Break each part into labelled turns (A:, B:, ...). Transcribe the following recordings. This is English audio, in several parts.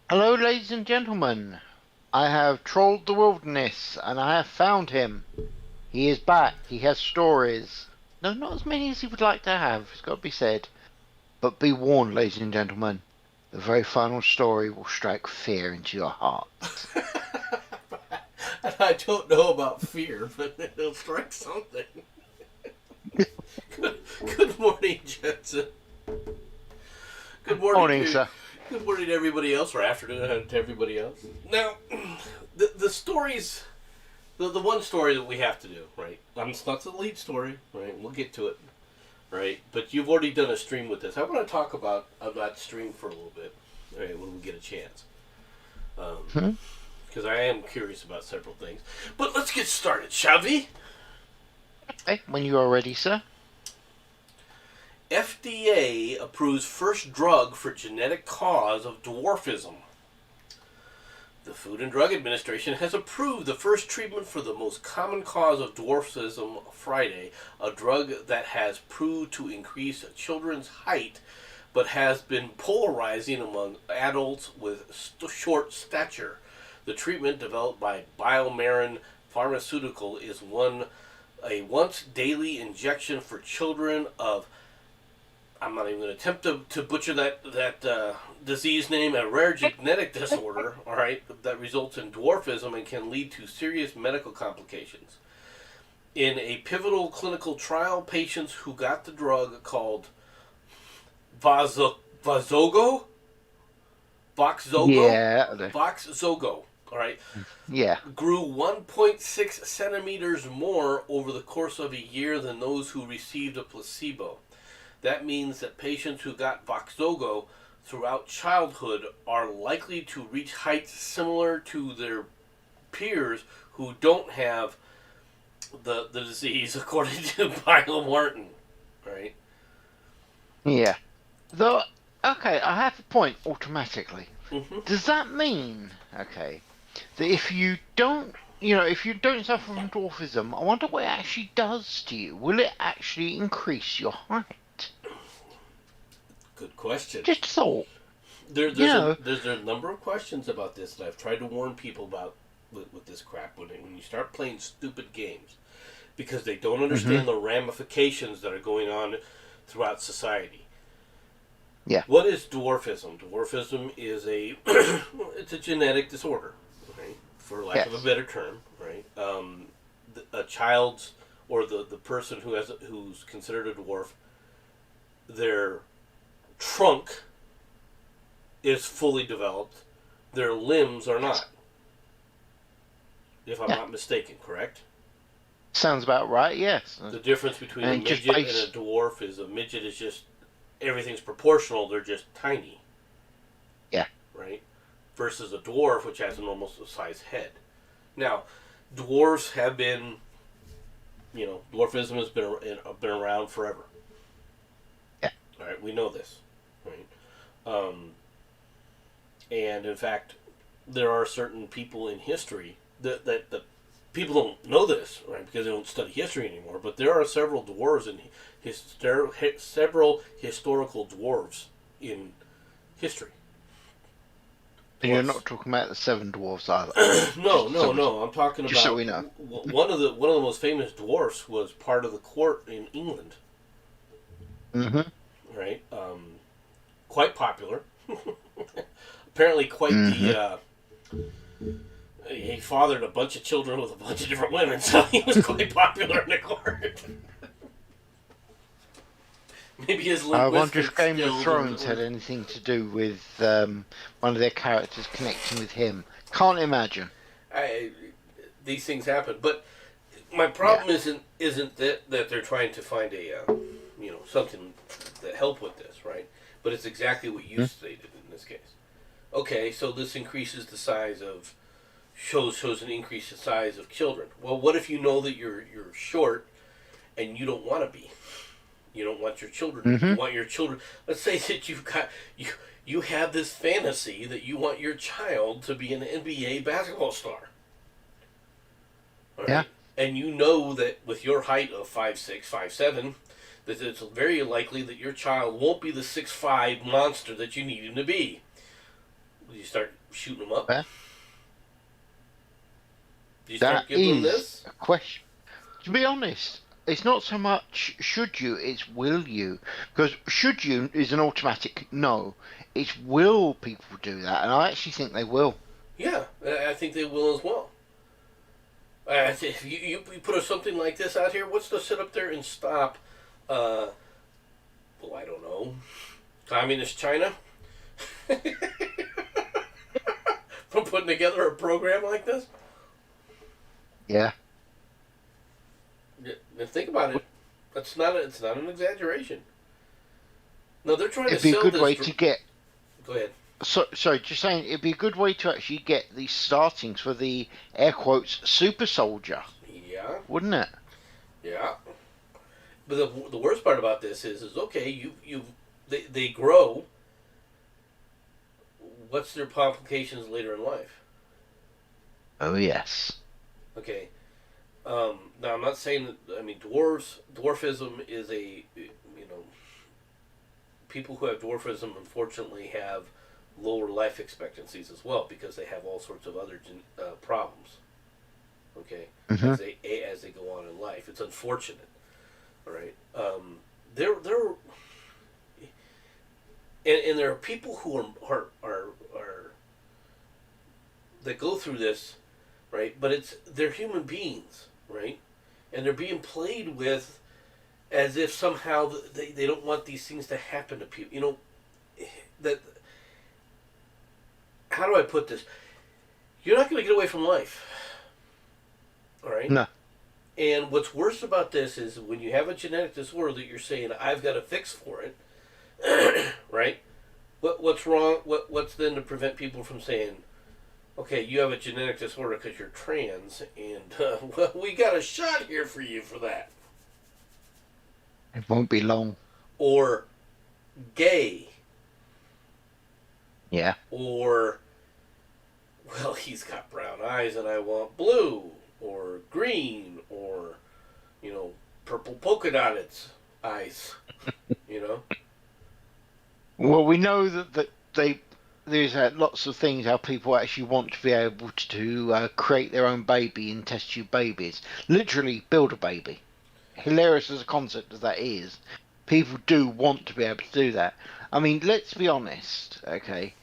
A: Hello, ladies and gentlemen. I have trolled the wilderness and I have found him. He is back. He has stories. No, not as many as he would like to have, it's got to be said. But be warned, ladies and gentlemen, the very final story will strike fear into your hearts.
B: I don't know about fear, but it'll strike something. Good morning, Jensen. Good morning
A: Morning,
B: to
A: sir.
B: good morning to everybody else, or afternoon to everybody else. Now, the stories, the one story that we have to do, right? It's not the lead story, right? We'll get to it, right? But you've already done a stream with this. I want to talk about that stream for a little bit, right? When we get a chance,
A: Hmm?
B: because I am curious about several things. But let's get started, shall we?
A: Okay, when you are ready, sir.
B: FDA approves first drug for genetic cause of dwarfism. The Food and Drug Administration has approved the first treatment for the most common cause of dwarfism Friday, a drug that has proved to increase children's height but has been polarizing among adults with short stature. The treatment developed by Biomarin Pharmaceutical is a once daily injection for children of, I'm not even going to attempt to butcher that disease name, a rare genetic disorder, all right, that results in dwarfism and can lead to serious medical complications. In a pivotal clinical trial, patients who got the drug called Vazogo, Voxzogo,
A: Yeah.
B: Voxzogo, all right,
A: Yeah.
B: grew 1.6 centimeters more over the course of a year than those who received a placebo. That means that patients who got Voxzogo throughout childhood are likely to reach heights similar to their peers who don't have the disease, according to Biomartin. Right?
A: Yeah. Though, okay, I have a point automatically.
B: Mm-hmm.
A: Does that mean, okay, that if you don't suffer from dwarfism, I wonder what it actually does to you. Will it actually increase your height?
B: Good question.
A: Just thought,
B: There,
A: you
B: there's a
A: know.
B: there's a number of questions about this that I've tried to warn people about with this crap when you start playing stupid games because they don't
A: Hmm.
B: understand the ramifications that are going on throughout society.
A: Yeah.
B: What is dwarfism? Dwarfism is it's a genetic disorder, right? For lack of a
A: Yes.
B: better term, right? A child's or the person who's considered a dwarf, their trunk is fully developed, their limbs are
A: Yes.
B: not. If I'm
A: Yeah.
B: not mistaken, correct?
A: Sounds about right. Yes.
B: The difference between a
A: And just
B: midget and a
A: base.
B: dwarf is a midget is just everything's proportional. They're just tiny,
A: Yeah.
B: right? Versus a dwarf, which has an almost size head. Now, dwarves have been, dwarfism has been around forever.
A: Yeah.
B: All right, we know this, right? Um, and in fact, there are certain people in history that people don't know this, right? Because they don't study history anymore. But there are several dwarves in several historical dwarves in history.
A: And you're
B: Dwarfs.
A: not talking about the seven dwarfs either.
B: No,
A: Just
B: no,
A: so we,
B: no. I'm talking
A: just so
B: about
A: we know.
B: one of the most famous dwarfs was part of the court in England,
A: Hmm.
B: right? Quite popular. Apparently, quite
A: Hmm.
B: the. He fathered a bunch of children with a bunch of different women, so he was quite popular in the court. Maybe his
A: I wonder if
B: linguistic
A: Game of
B: skills
A: Thrones had
B: were.
A: anything to do with one of their characters connecting with him. Can't imagine.
B: I, these things happen, but my
A: Yeah.
B: problem isn't that they're trying to find something that help with this, right? But it's exactly what you
A: Hmm?
B: stated in this case. Okay, so this increases the size of shows an increase in size of children. Well, what if you know that you're short and you don't want to be? You don't want your children to be.
A: Hmm.
B: You want your children. Let's say that you have this fantasy that you want your child to be an NBA basketball star. All
A: Yeah.
B: right, and you know that with your height of 5'6", 5'7", that it's very likely that your child won't be the 6'5" monster that you need him to be. Do you start shooting them up?
A: Well,
B: Do you
A: that
B: start giving them
A: is
B: this?
A: a question. To be honest, it's not so much should you, it's will you. Because should you is an automatic no. It's will people do that, and I actually think they will.
B: Yeah, I think they will as well. If you put something like this out here, what's to sit up there and stop, uh, well, I don't know, communist China from putting together a program like this?
A: Yeah.
B: Yeah, think about it. It's not an exaggeration. No, they're trying to
A: It'd be a
B: sell
A: good
B: this.
A: way to get.
B: Go ahead.
A: So, just saying, it'd be a good way to actually get the startings for the air quotes super soldier,
B: Yeah,
A: wouldn't it?
B: yeah. But the worst part about this is okay. They grow. What's their complications later in life?
A: Oh yes.
B: Okay. Now I'm not saying that. I mean, dwarfism is people who have dwarfism unfortunately have lower life expectancies as well because they have all sorts of other problems. Okay,
A: Hmm.
B: as they go on in life, it's unfortunate. All right. There and there are people who are that go through this, right? But they're human beings, right? And they're being played with as if somehow they don't want these things to happen to people. That how do I put this? You're not going to get away from life, all right?
A: No.
B: And what's worse about this is when you have a genetic disorder that you're saying I've got a fix for it, right? What's wrong? What's then to prevent people from saying, okay, you have a genetic disorder because you're trans, and well, we got a shot here for you for that,
A: It won't be long.
B: or gay,
A: Yeah.
B: or well, he's got brown eyes and I want blue, or green, or purple polka dotted eyes, you know.
A: Well, we know that there's lots of things how people actually want to be able to create their own baby in test tube babies. Literally build a baby. Hilarious as a concept as that is, people do want to be able to do that. I mean, let's be honest, okay?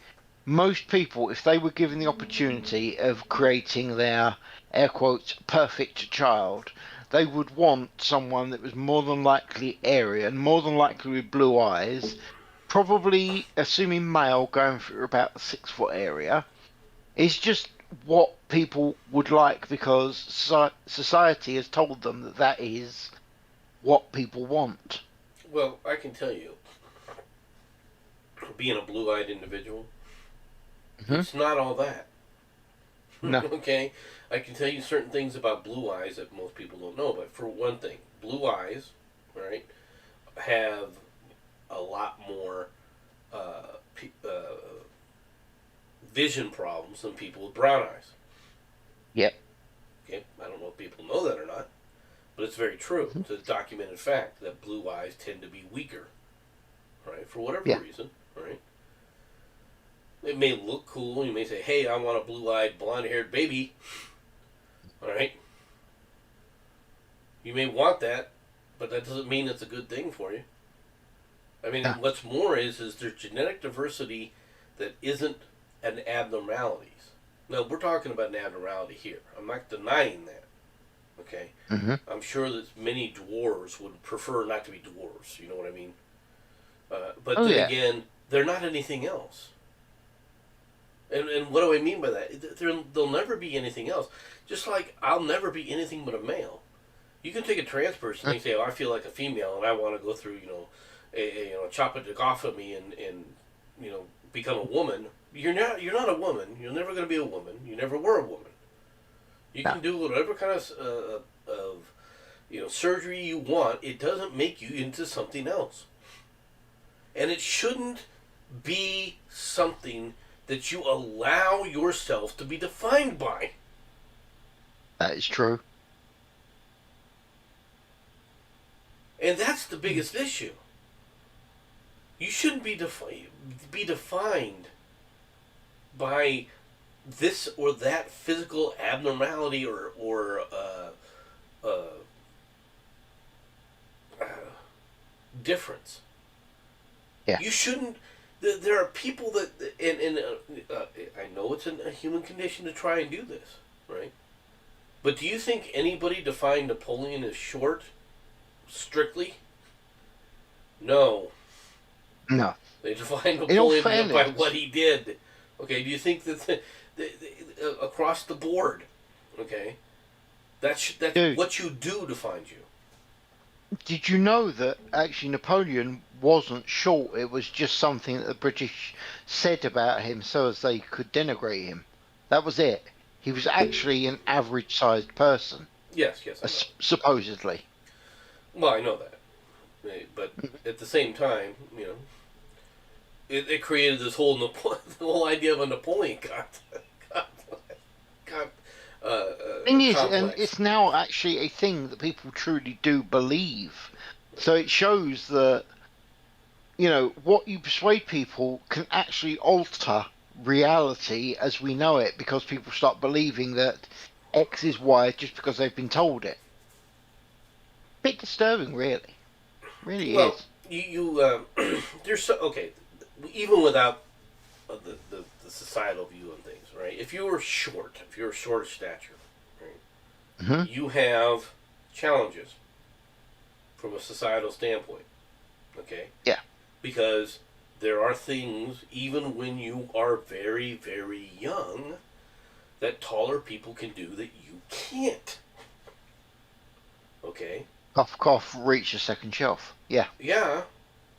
A: Most people, if they were given the opportunity of creating their air quotes perfect child, they would want someone that was more than likely Aryan, more than likely with blue eyes, probably assuming male going for about the 6 foot area. It's just what people would like because society has told them that that is what people want.
B: Well, I can tell you, being a blue-eyed individual,
A: Hmm.
B: it's not all that.
A: No.
B: Okay, I can tell you certain things about blue eyes that most people don't know. But for one thing, blue eyes, right, have a lot more vision problems than people with brown eyes.
A: Yep.
B: Okay, I don't know if people know that or not, but it's very true.
A: Hmm.
B: It's a documented fact that blue eyes tend to be weaker, right, for whatever
A: Yeah.
B: reason, right. It may look cool. You may say, "Hey, I want a blue-eyed, blonde-haired baby." All right, you may want that, but that doesn't mean it's a good thing for you. I mean,
A: Yeah.
B: what's more is there's genetic diversity that isn't an abnormalities. Now we're talking about an abnormality here. I'm not denying that. Okay,
A: Hmm.
B: I'm sure that many dwarves would prefer not to be dwarves. You know what I mean? But
A: Oh
B: then
A: yeah.
B: again, they're not anything else. And what do I mean by that? There'll never be anything else. Just like I'll never be anything but a male. You can take a trans person and they say, "Oh, I feel like a female and I want to go through, chop a dick off of me and become a woman." You're not a woman. You're never going to be a woman. You never were a woman. You
A: No.
B: can do whatever kind of surgery you want. It doesn't make you into something else, and it shouldn't be something that you allow yourself to be defined by.
A: That is true.
B: And that's the biggest issue. You shouldn't be defined by this or that physical abnormality uh, uh, difference.
A: Yeah.
B: You shouldn't. There are people that, I know it's a human condition to try and do this, right? But do you think anybody defined Napoleon as short strictly? No.
A: No.
B: They defined
A: In all
B: Napoleon by what
A: fairness,
B: he did. Okay, do you think that across the board, okay, that's
A: dude,
B: what you do defines you?
A: did you know that actually Napoleon wasn't short? It was just something that the British said about him so as they could denigrate him. That was it. He was actually an average-sized person,
B: Yes, yes, I know.
A: supposedly.
B: Well, I know that, but at the same time, it created this whole the whole idea of a Napoleon con,
A: Thing is, and
B: complex.
A: it's now actually a thing that people truly do believe. So it shows that, what you persuade people can actually alter reality as we know it because people start believing that X is Y just because they've been told it. Bit disturbing, really. Really
B: Well,
A: is.
B: there's okay, even without the societal view on things, right? If you were short, if you're short of stature, right,
A: Hmm.
B: you have challenges from a societal standpoint, okay?
A: Yeah.
B: Because there are things, even when you are very, very young, that taller people can do that you can't. Okay?
A: Cough, cough, reach the second shelf. Yeah.
B: Yeah.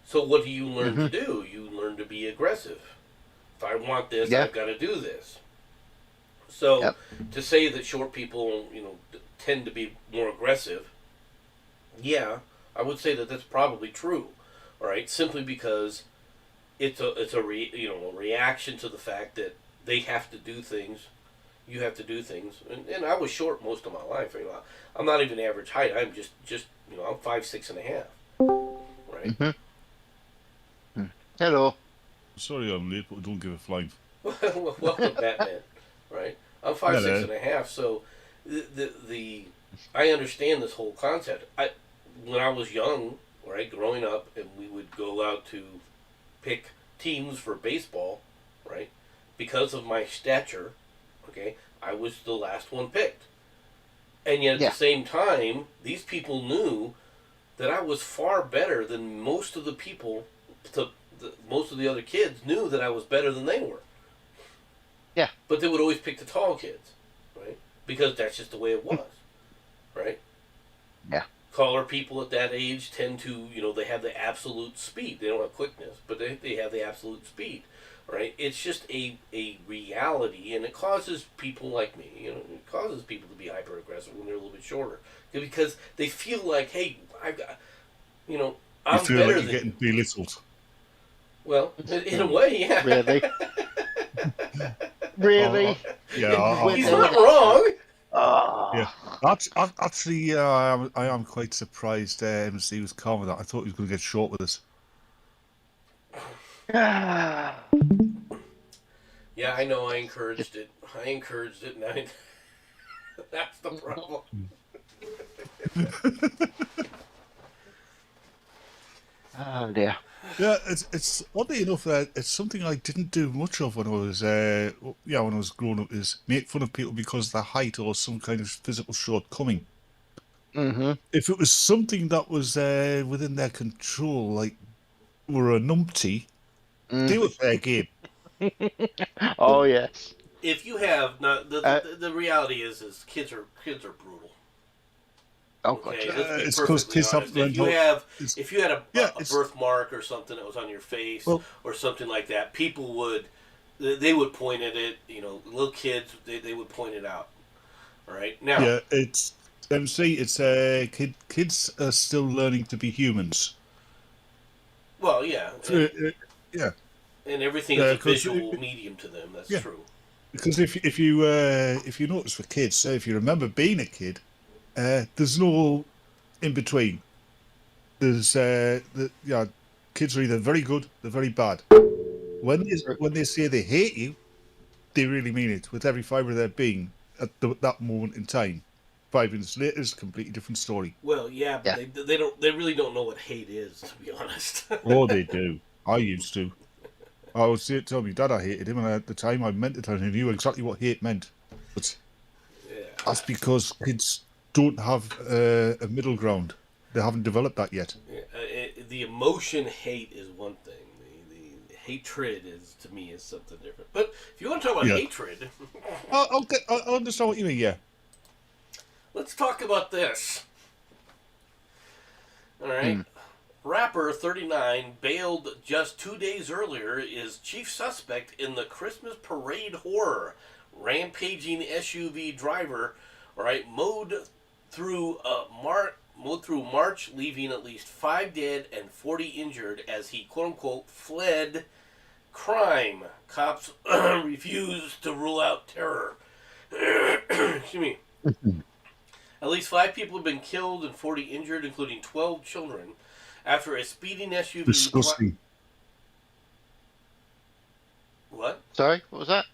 B: So what do you learn to
A: Hmm.
B: do? You learn to be aggressive. If I want this,
A: Yeah.
B: I've got to do this. So
A: Yep.
B: to say that short people, tend to be more aggressive, yeah, I would say that that's probably true. All right, simply because it's a reaction to the fact that they have to do things. You have to do things, and I was short most of my life. I'm not even average height. I'm just I'm 5'6.5". Right.
A: Hmm. Hello.
C: Sorry I'm late, but I don't give a flying.
B: Welcome, Batman. Right. I'm five six
C: Hello.
B: and a half. So the I understand this whole concept. When I was young, right, growing up, and we would go out to pick teams for baseball, right, because of my stature. Okay, I was the last one picked. And yet at the
A: Yeah.
B: same time, these people knew that I was far better than most of the people. Most of the other kids knew that I was better than they were.
A: Yeah.
B: But they would always pick the tall kids, right? Because that's just the way it was, right?
A: Yeah.
B: Taller people at that age tend to, they have the absolute speed. They don't have quickness, but they have the absolute speed, right? It's just a reality, and it causes people like me, it causes people to be hyper aggressive when they're a little bit shorter because they feel like, hey, I've got, you know,
C: You
B: I'm
C: feel like
B: better
C: you're
B: than
C: getting
B: you.
C: belittled.
B: Well, in a way, yeah.
A: Really?
C: Oh,
A: Really?
C: yeah,
B: He's
A: Women.
B: not wrong.
C: yeah.
A: Ah.
C: Actually, I am quite surprised MC was calm with that. I thought he was going to get short with us.
A: Ah.
B: Yeah, I know. I
A: Just,
B: encouraged it. I encouraged it, and that's the problem.
A: oh dear.
C: Yeah, it's oddly enough that it's something I didn't do much of when I was when I was growing up, is make fun of people because of their height or some kind of physical shortcoming.
A: Hmm.
C: If it was something that was within their control, like were a numpty,
A: Mm.
C: they were fair game.
A: Oh yes.
B: If you have not
A: Uh,
B: the reality is kids are brutal.
A: oh god,
B: Okay,
A: yeah.
B: let's be
C: It's because
B: perfectly
C: kids haven't
B: honest. If
C: learned
B: you
C: how.
B: have
C: It's,
B: if you had
C: yeah,
B: a
C: it's
B: birthmark or something that was on your face
C: well,
B: or something like that, people they would point at it. Little kids they would point it out. All right, now,
C: yeah, it's MC. It's kids are still learning to be humans.
B: well, yeah,
C: Yeah,
B: and everything is a
C: because
B: visual medium to them. That's
C: yeah,
B: true.
C: because if you notice for kids, say if you remember being a kid, there's no in between. There's kids are either very good, they're very bad. When they say they hate you, they really mean it with every fibre of their being at that moment in time. 5 minutes later, it's a completely different story.
B: Well, yeah, but
A: Yeah.
B: they really don't know what hate is, to be honest.
C: Oh, they do. I used to. I would say, tell me, Dad, I hated him, and at the time I meant it, and I knew exactly what hate meant. But
B: Yeah.
C: that's because kids don't have a middle ground. They haven't developed that yet.
B: The emotion hate is one thing. The hatred is, to me, is something different. But if you want to talk about
C: Yeah.
B: hatred,
C: I understand what you mean. Yeah.
B: let's talk about this. All right. Rapper 39 bailed just 2 days earlier is chief suspect in the Christmas parade horror. Rampaging SUV driver, all right, mowed through March, leaving at least 5 dead and 40 injured as he quote unquote fled crime. Cops refused to rule out terror. Excuse me. At least 5 people have been killed and 40 injured, including 12 children, after a speeding SUV.
C: Disgusting.
B: What?
A: Sorry, what was that?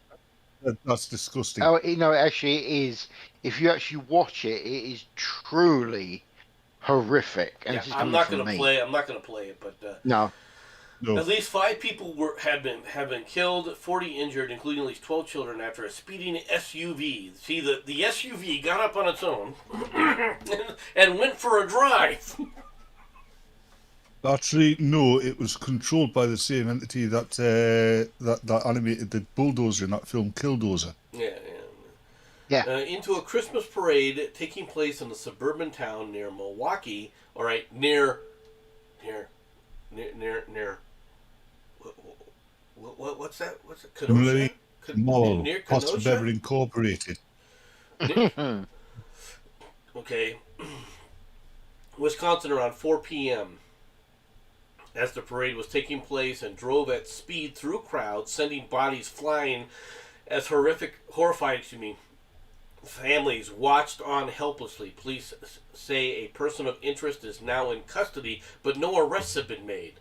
C: That's disgusting.
A: Oh, it actually is. If you actually watch it, it is truly horrific. And
B: Yeah,
A: this is
B: I'm
A: coming
B: not
A: from
B: going to
A: me.
B: play. I'm not going to play it, but
A: No.
C: No.
B: at least 5 people have been killed, 40 injured, including at least 12 children, after a speeding SUV. See, the SUV got up on its own and went for a drive.
C: Actually, no. It was controlled by the same entity that that animated the bulldozer in that film, Killdozer.
B: Yeah. Into a Christmas parade taking place in a suburban town near Milwaukee. All right, near. What's that? What's it? Kenosha?
C: Mall,
B: Near
C: Pastor
B: Kenosha?
C: Bever Incorporated.
B: Okay. Wisconsin around 4 p.m. as the parade was taking place and drove at speed through crowds, sending bodies flying as horrified, families watched on helplessly. Police say a person of interest is now in custody, but no arrests have been made.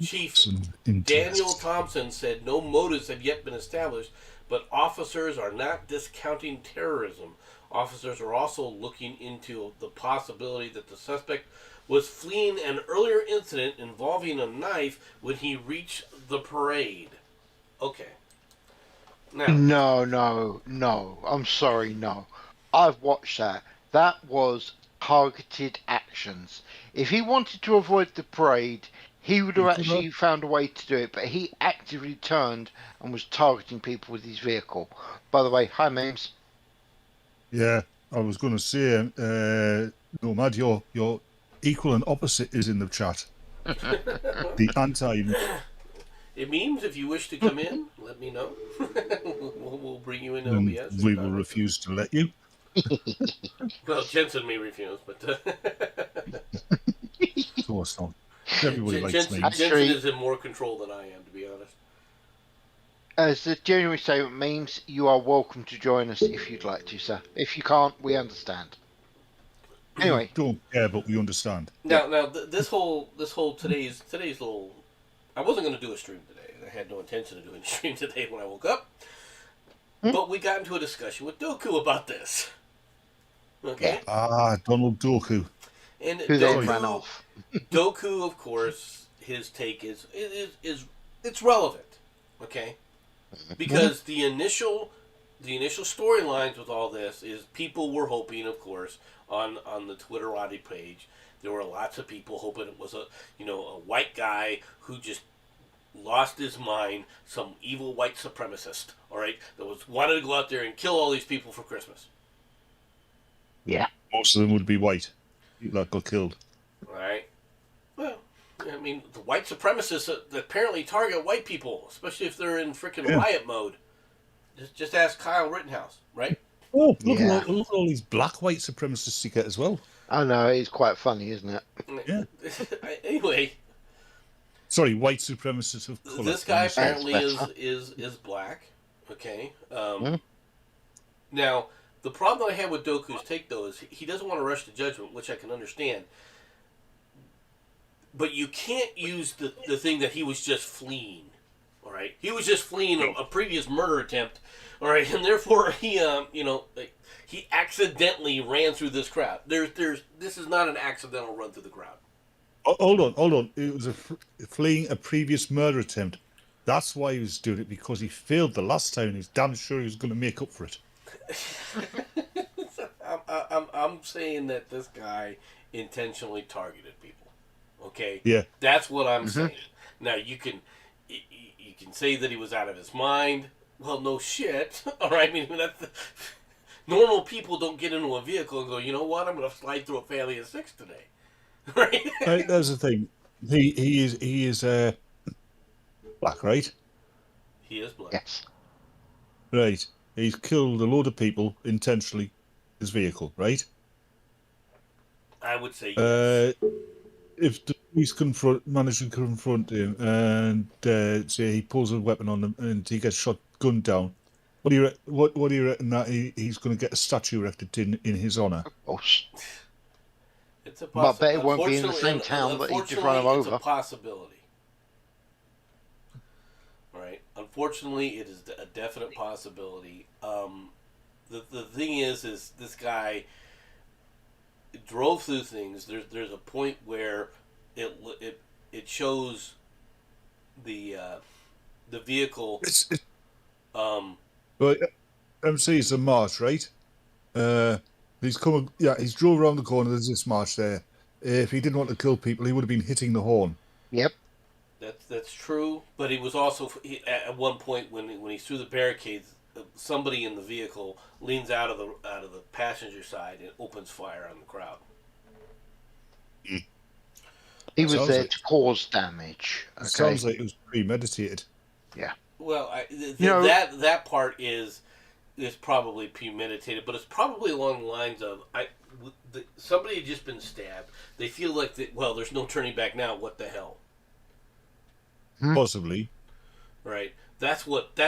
B: Chief Daniel Thompson said no motives have yet been established, but officers are not discounting terrorism. Officers are also looking into the possibility that the suspect was fleeing an earlier incident involving a knife when he reached the parade. Okay. Now,
A: No. I'm sorry, no. I've watched that. That was targeted actions. If he wanted to avoid the parade, he would have actually found a way to do it, but he actively turned and was targeting people with his vehicle. By the way, hi, memes.
C: Yeah, I was going to say, Nomad, your equal and opposite is in the chat. The anti.
B: it means if you wish to come in, let me know. we'll bring you in
C: And
B: OBS.
C: we will refuse to let you.
B: Well, Jensen may refuse, but
C: Of course not. Everybody likes
B: Jensen,
C: me.
B: Jensen is in more control than I am, to be honest.
A: As the genuine statement memes, you are welcome to join us if you'd like to, sir. If you can't, we understand. Anyway,
C: Don't care, but we understand.
B: Now, this whole today's little. I wasn't going to do a stream today. I had no intention of doing a stream today when I woke up. But we got into a discussion with Doku about this. Okay.
C: Donald Doku.
B: And
A: who then ran off.
B: Doku, of course, his take is it's relevant. Okay. Because the initial storylines with all this is people were hoping, of course, on the Twitterati page, there were lots of people hoping it was a white guy who just lost his mind, some evil white supremacist, all right, that wanted to go out there and kill all these people for Christmas.
A: Yeah.
C: Most of them would be white. That got killed.
B: All right. Well, I mean, the white supremacists that apparently target white people, especially if they're in freaking riot mode. Just ask Kyle Rittenhouse, right?
C: Oh, look at all these black white supremacists you get as well.
A: I know, it's quite funny, isn't it?
C: Yeah.
B: Anyway.
C: Sorry, white supremacists of color.
B: This guy apparently is black. Okay. Now, the problem I have with Doku's take, though, is he doesn't want to rush to judgment, which I can understand. But you can't use the thing that he was just fleeing. All right, he was just fleeing a previous murder attempt. All right, and therefore he, he accidentally ran through this crowd. This is not an accidental run through the crowd.
C: Hold on. It was fleeing a previous murder attempt. That's why he was doing it, because he failed the last time. He's damn sure he was going to make up for it.
B: I'm saying that this guy intentionally targeted people. Okay.
C: Yeah.
B: That's what I'm saying. Now you can say that he was out of his mind. Well, no shit. All right. I mean, normal people don't get into a vehicle and go, you know what? I'm going to slide through a family of 6 today. Right.
C: That's the thing. He is black, right?
B: He is black.
A: Yes.
C: Right. He's killed a load of people intentionally. His vehicle, right?
B: I would say yes.
C: If the police manage to confront him and say he pulls a weapon on them and he gets shot, gunned down, what do you reckon that he's going to get a statue erected in his honour?
A: Of course.
B: It's a
A: But I bet
B: possibility.
A: it won't be in the same town that he just ran him
B: It's
A: over.
B: a possibility. Right. Unfortunately, it is a definite possibility. The thing is this guy drove through things. There's a point where it shows the vehicle.
C: Well, MC is a march, right? He's coming. Yeah, he's drove around the corner. There's this march there. If he didn't want to kill people, he would have been hitting the horn.
A: Yep.
B: That's true, but he was also at one point when he's through the barricades, somebody in the vehicle leans out of the passenger side and opens fire on the crowd.
A: He was there to cause damage. Okay?
C: Sounds like it was premeditated.
A: Yeah.
B: Well, that part is probably premeditated, but it's probably along the lines of somebody had just been stabbed. They feel like there's no turning back now. What the hell?
C: Possibly.
B: Right. That's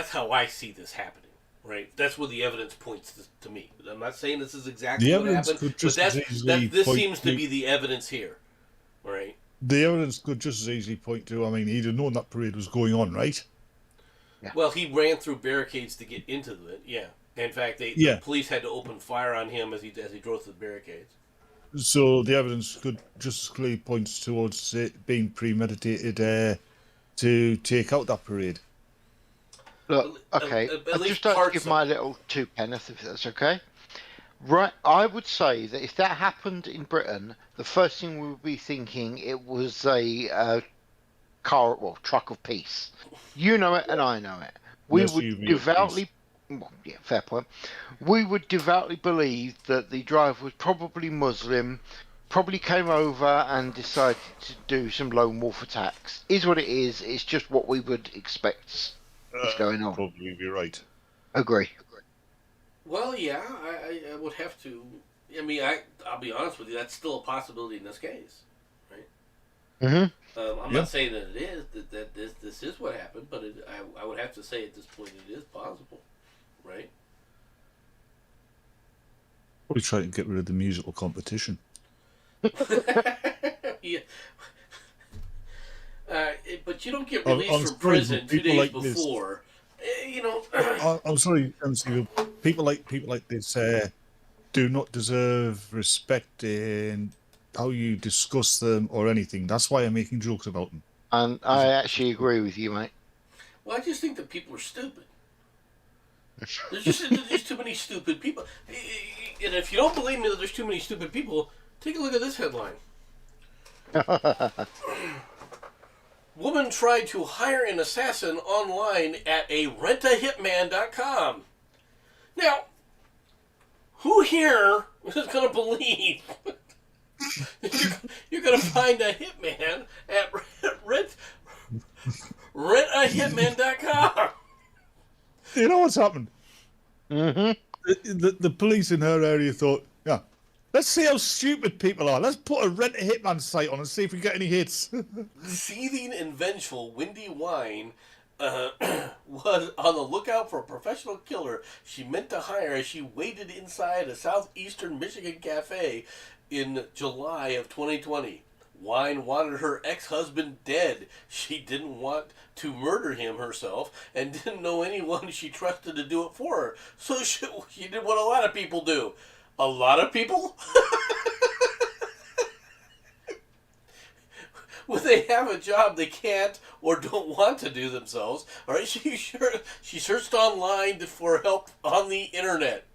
B: how I see this happening. Right. That's where the evidence points to me. I'm not saying this is exactly what happened, but this seems to be the evidence here. Right.
C: The evidence could just as easily point to. I mean, he'd have known that parade was going on, right?
A: Yeah.
B: Well, he ran through barricades to get into it. Yeah. In fact, the police had to open fire on him as he drove through the barricades.
C: So the evidence could just as clearly point towards it being premeditated to take out that parade.
A: Look, okay, I'd just like to give my little two penneth, if that's okay. Right, I would say that if that happened in Britain, the first thing we would be thinking it was a truck of peace. You know it, and I know it. We would devoutly, yeah, fair point. We would devoutly believe that the driver was probably Muslim, probably came over and decided to do some lone wolf attacks. Is what it is. It's just what we would expect is going on.
C: Probably be right.
A: Agree.
B: Well, yeah, I would have to. I mean, I'll be honest with you. That's still a possibility in this case, right?
A: Mm-hmm.
B: I'm not saying that it is that this is what happened, but I would have to say at this point it is possible, right?
C: Probably trying to get rid of the musical competition.
B: Yeah. But you don't get released from prison 2 days before.
C: I'm sorry, people like this do not deserve respect in how you discuss them or anything. That's why I'm making jokes about them.
A: And I actually agree with you, mate.
B: Well, I just think that people are stupid. There's just too many stupid people. And if you don't believe me that there's too many stupid people, take a look at this headline. Woman tried to hire an assassin online at a rentahitman.com. Now, who here is going to believe you're going to find a hitman at rentahitman.com?
C: You know what's happened?
A: Mm-hmm.
C: The police in her area thought, yeah, let's see how stupid people are. Let's put a Rent a Hitman site on and see if we get any hits.
B: Seething and vengeful, Wendy Wine was on the lookout for a professional killer she meant to hire as she waited inside a southeastern Michigan cafe in July of 2020. Wine wanted her ex-husband dead. She didn't want to murder him herself and didn't know anyone she trusted to do it for her. So she did what a lot of people do. A lot of people? When they have a job they can't or don't want to do themselves, all right, she searched online for help on the internet.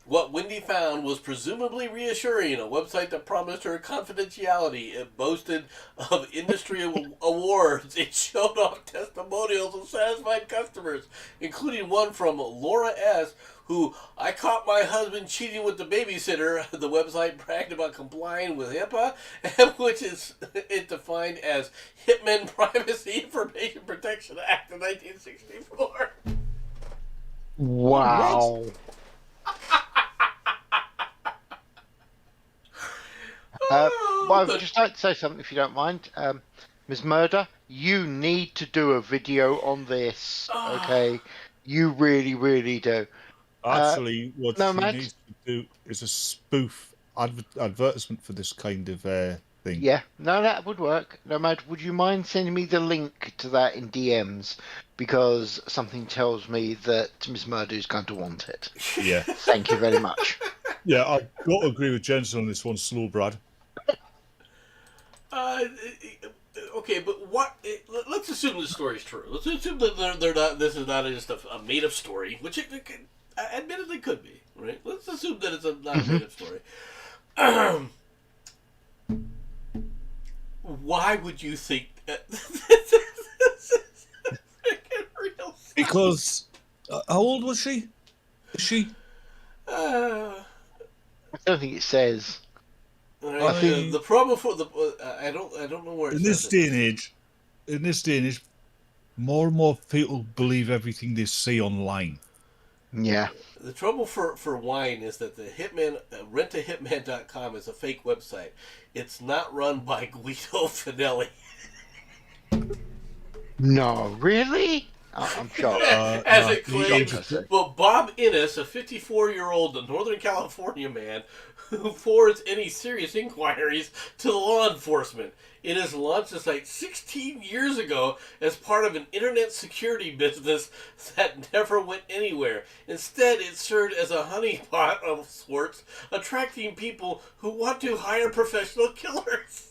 B: What Wendy found was presumably reassuring, a website that promised her confidentiality. It boasted of industry awards. It showed off testimonials of satisfied customers, including one from Laura S., who, I caught my husband cheating with the babysitter. The website bragged about complying with HIPAA, which is it defined as Hitman Privacy Information Protection Act of 1964.
A: Wow. Well, I would just like to say something, if you don't mind. Ms. Murder, you need to do a video on this, okay? You really, really do.
C: Actually, what she
A: Nomads?
C: needs to do is a spoof advertisement for this kind of thing.
A: Yeah, no, that would work. Nomad, would you mind sending me the link to that in DMs? Because something tells me that Ms. Murder is going to want it.
C: Yeah.
A: Thank you very much.
C: Yeah, I've got to agree with Jensen on this one, Slow Brad.
B: Okay, but what? Let's assume the story's true. Let's assume that they're not. This is not just a made-up story, which it admittedly could be, right? Let's assume that it's not a made-up story. Why would you think this is freaking real?
C: Because how old was she? Is she?
A: I don't think it says.
B: I think the problem for the I don't know where it
C: In
B: says
C: this day and age, more and more people believe everything they see online.
A: Yeah.
B: The trouble for wine is that the Hitman, rentahitman.com is a fake website. It's not run by Guido Finelli.
A: No, really? I'm shocked.
B: As it claims.
A: interesting.
B: Well, Bob Innes, a 54-year-old Northern California man who forwards any serious inquiries to the law enforcement. Innes launched the site 16 years ago as part of an internet security business that never went anywhere. Instead, it served as a honeypot of sorts, attracting people who want to hire professional killers.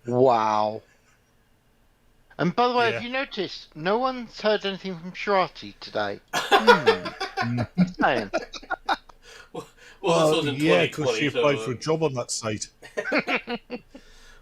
A: Wow. And by the way,
C: Yeah.
A: have you noticed no one's heard anything from Sharati today? Saying.
B: Well, this was in
C: yeah, because
B: 2020.
C: she applied
B: so,
C: for a job on that site.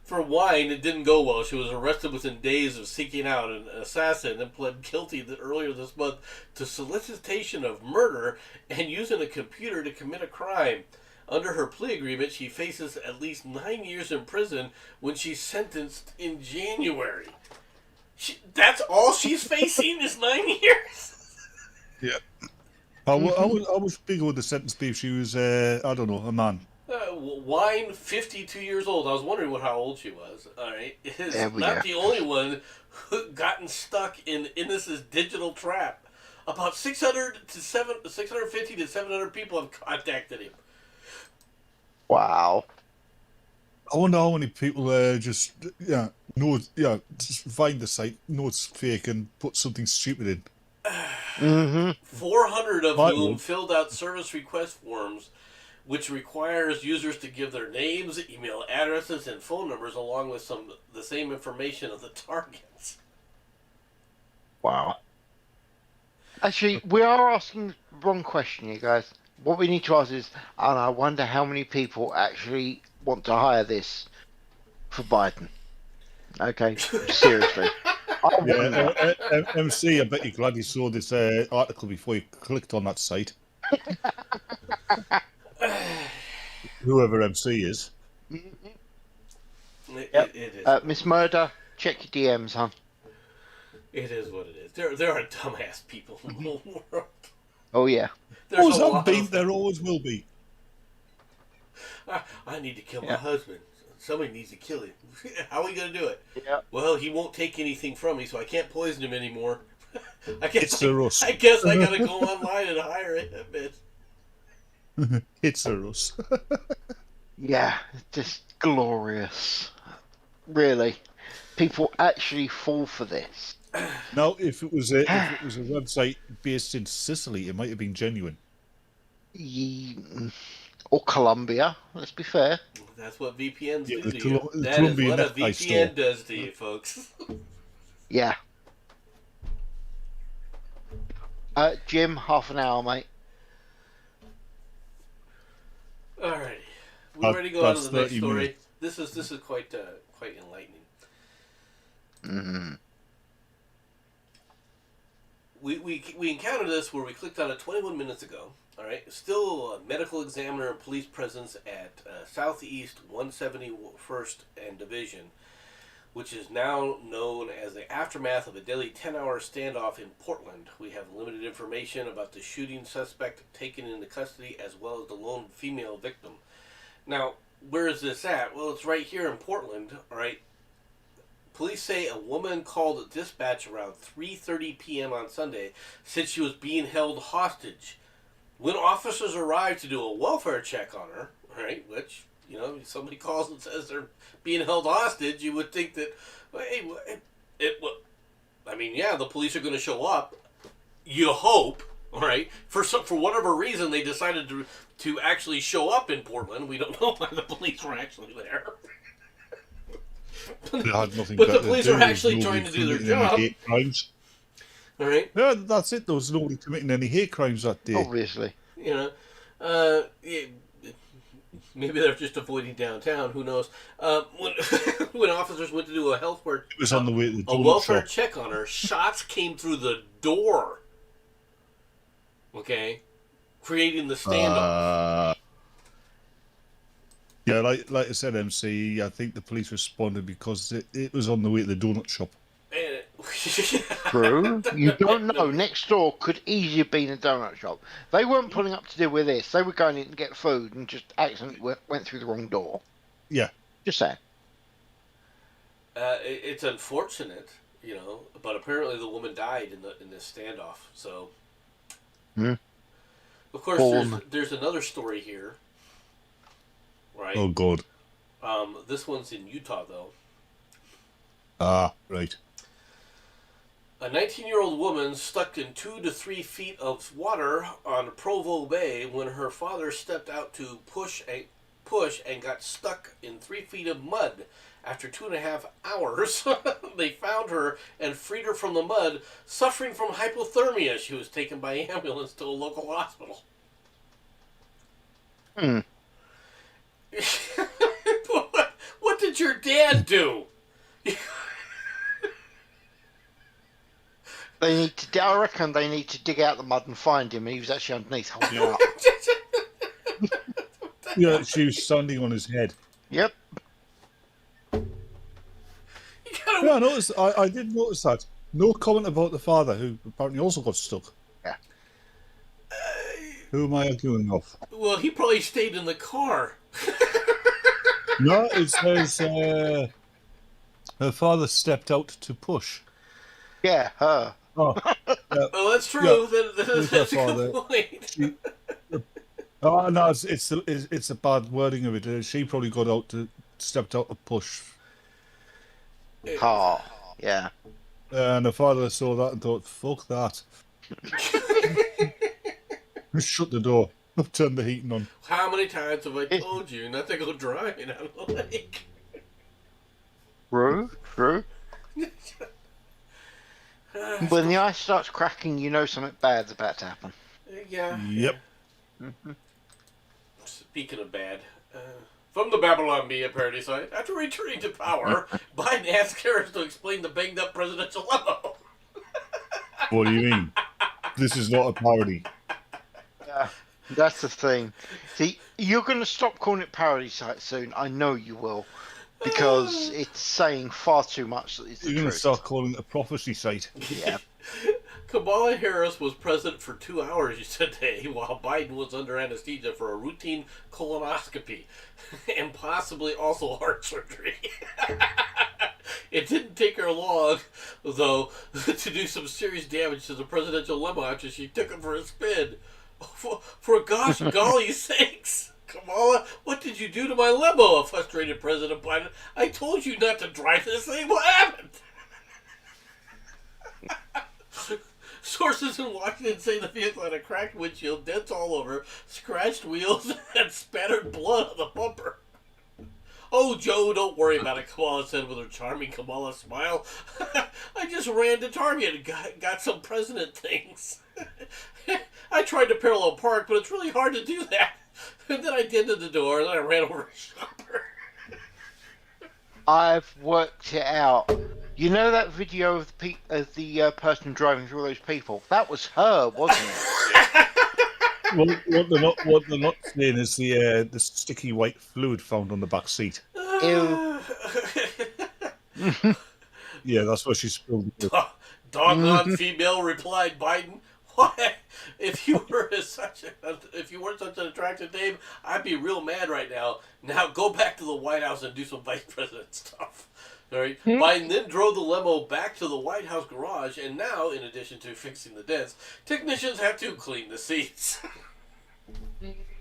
B: For wine, it didn't go well. She was arrested within days of seeking out an assassin and pled guilty earlier this month to solicitation of murder and using a computer to commit a crime. Under her plea agreement, she faces at least 9 years in prison when she's sentenced in January. That's all she's facing is 9 years?
C: Yeah. I was bigger with the sentence be if she was, I don't know, a man.
B: Wine, 52 years old. I was wondering how old she was. All right, is
A: There we
B: not
A: go.
B: the only one who gotten stuck in Innes's digital trap. About 650 to 700 people have contacted him.
A: Wow.
C: I wonder how many people just just find the site, know it's fake, and put something stupid in.
B: 400 of
C: I
B: whom
C: would.
B: filled out service request forms, which requires users to give their names, email addresses, and phone numbers, along with the same information of the targets.
A: Wow. Actually, we are asking the wrong question here, guys. What we need to ask is, and I wonder how many people actually want to hire this for Biden. Okay, seriously. I wonder.
C: Yeah, MC, I bet you're glad you saw this article before you clicked on that site. Whoever MC is.
A: Yep.
B: It is.
A: Miss Murder, check your DMs, huh?
B: It is what it is. There are dumbass people in the world.
A: Oh, yeah.
B: There's
C: Always
B: a
C: have
B: lot
C: been,
B: of,
C: there always will be.
B: I need to kill my
A: Yeah.
B: husband. Somebody needs to kill him. How are we going to do it?
A: Yeah.
B: Well, he won't take anything from me, so I can't poison him anymore. I guess
C: It's a Russ.
B: I guess I gotta go online and hire a bitch.
C: It's a Russ.
A: Yeah, just glorious. Really, people actually fall for this.
C: Now, if it was a website based in Sicily, it might have been genuine.
A: Or Colombia. Let's be fair.
B: That's what VPNs
C: Yeah,
B: do to you.
C: The
B: That is
C: Colombian
B: what a
C: necktie store.
B: VPN does to you, folks.
A: Yeah. Jim, half an hour, mate.
B: Alrighty. We ready to go on to
C: That's
B: the next
C: 30
B: story?
C: minutes.
B: This is quite enlightening.
A: Mm-hmm.
B: We encountered this where we clicked on it 21 minutes ago. All right, still a medical examiner and police presence at Southeast 171st and Division, which is now known as the aftermath of a deadly 10-hour standoff in Portland. We have limited information about the shooting suspect taken into custody as well as the lone female victim. Now, where is this at? Well, it's right here in Portland. All right. Police say a woman called dispatch around 3:30 p.m. on Sunday said she was being held hostage. When officers arrived to do a welfare check on her, right, which, you know, if somebody calls and says they're being held hostage, you would think that, hey, I mean, yeah, the police are going to show up. You hope, all right? For whatever reason, they decided to actually show up in Portland. We don't know why the police were actually there.
C: They had nothing
B: But
C: better
B: the police
C: to do.
B: are actually
C: Nobody
B: trying to do their
C: committing any
B: job.
C: hate crimes.
B: All right?
C: Yeah, that's it. There was nobody committing any hate crimes that day.
A: Obviously.
B: You know, yeah, maybe they're just avoiding downtown. Who knows? When when officers went to do a
C: It was on the way to the
B: a
C: donut
B: welfare
C: shop.
B: check on her, shots came through the door. Okay, creating the standoff.
C: Yeah, like I said, MC, I think the police responded because it was on the way to the donut shop.
B: And
A: True. You don't know. Next door could easily have been a donut shop. They weren't pulling up to deal with this. They were going in to get food and just accidentally went through the wrong door.
C: Yeah.
A: Just saying.
B: It's unfortunate, you know, but apparently the woman died in this standoff. So, of course, there's another story here, right?
C: Oh God.
B: This one's in Utah, though.
C: Ah, right.
B: A 19-year-old woman stuck in 2 to 3 feet of water on Provo Bay when her father stepped out to push and got stuck in 3 feet of mud. After 2.5 hours, they found her and freed her from the mud, suffering from hypothermia. She was taken by ambulance to a local hospital. What did your dad do?
A: I reckon they need to dig out the mud and find him. He was actually underneath holding it up.
C: Yeah, she was standing on his head.
A: Yep.
C: Yeah, I noticed. I did notice that. No comment about the father, who apparently also got stuck.
A: Yeah.
C: Who am I arguing off?
B: Well, he probably stayed in the car.
C: No, it says her father stepped out to push.
A: Yeah, her.
C: Oh, yeah.
B: Oh, that's true.
C: Yeah.
B: That's a good point.
C: Oh no, it's a bad wording of it. She probably stepped out to push,
A: Oh, yeah.
C: and her father saw that and thought, "Fuck that." Shut the door. Turn the heating on.
B: How many times have I told you not to go driving on the lake?
A: True. When the ice starts cracking, you know something bad's about to happen.
B: Yeah.
C: Yep.
A: Mm-hmm.
B: Speaking of bad, from the Babylon Bee parody site, after returning to power, Biden asked Harris to explain the banged up presidential limo.
C: What do you mean? This is not a parody.
A: Yeah, that's the thing. See, you're going to stop calling it parody site soon. I know you will. Because it's saying far too much that it's the
C: You're going to
A: truth.
C: start calling it a prophecy site.
A: Yeah.
B: Kamala Harris was present for 2 hours today while Biden was under anesthesia for a routine colonoscopy and possibly also heart surgery. It didn't take her long, though, to do some serious damage to the presidential limo after she took him for a spin. For gosh golly sakes. Kamala, what did you do to my limo? A frustrated President Biden. I told you not to drive this thing. What happened? Sources in Washington say the vehicle had a cracked windshield, dents all over, scratched wheels, and spattered blood on the bumper. Oh, Joe, don't worry about it, Kamala said with her charming Kamala smile. I just ran to Target and got some president things. I tried to parallel park, but it's really hard to do that. And then I dented the door, and then I ran over a shopper.
A: I've worked it out. You know that video of the person driving through all those people? That was her, wasn't it?
C: What they're not saying is the sticky white fluid found on the back seat.
A: Ew.
C: Yeah, that's what she spilled.
B: Doggone female, replied Biden. Why? If you weren't such an attractive dame, I'd be real mad right now. Now go back to the White House and do some vice president stuff. All right. Biden then drove the limo back to the White House garage, and now, in addition to fixing the dents, technicians have to clean the seats.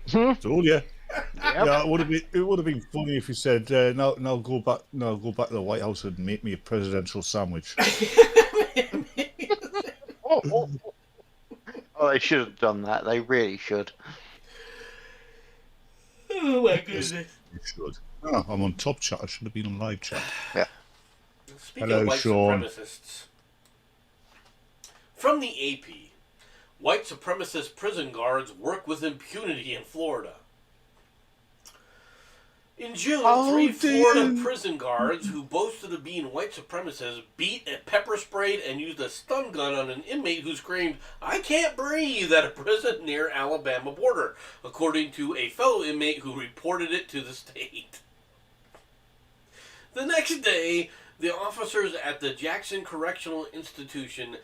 C: Told you.
A: Yep.
C: Yeah, it would have been funny if you said, "Now go back to the White House and make me a presidential sandwich."
A: Oh, they should have done that. They really should.
B: Oh my goodness!
C: You should. Oh, I'm on top chat. I should have been on live chat.
A: Yeah.
B: Speaking
C: Hello,
B: of white
C: Sean.
B: supremacists, from the AP, white supremacist prison guards work with impunity in Florida. In June, three Florida prison guards who boasted of being white supremacists beat and pepper sprayed and used a stun gun on an inmate who screamed, "I can't breathe," at a prison near Alabama border, according to a fellow inmate who reported it to the state. The next day, the officers at the Jackson Correctional Institution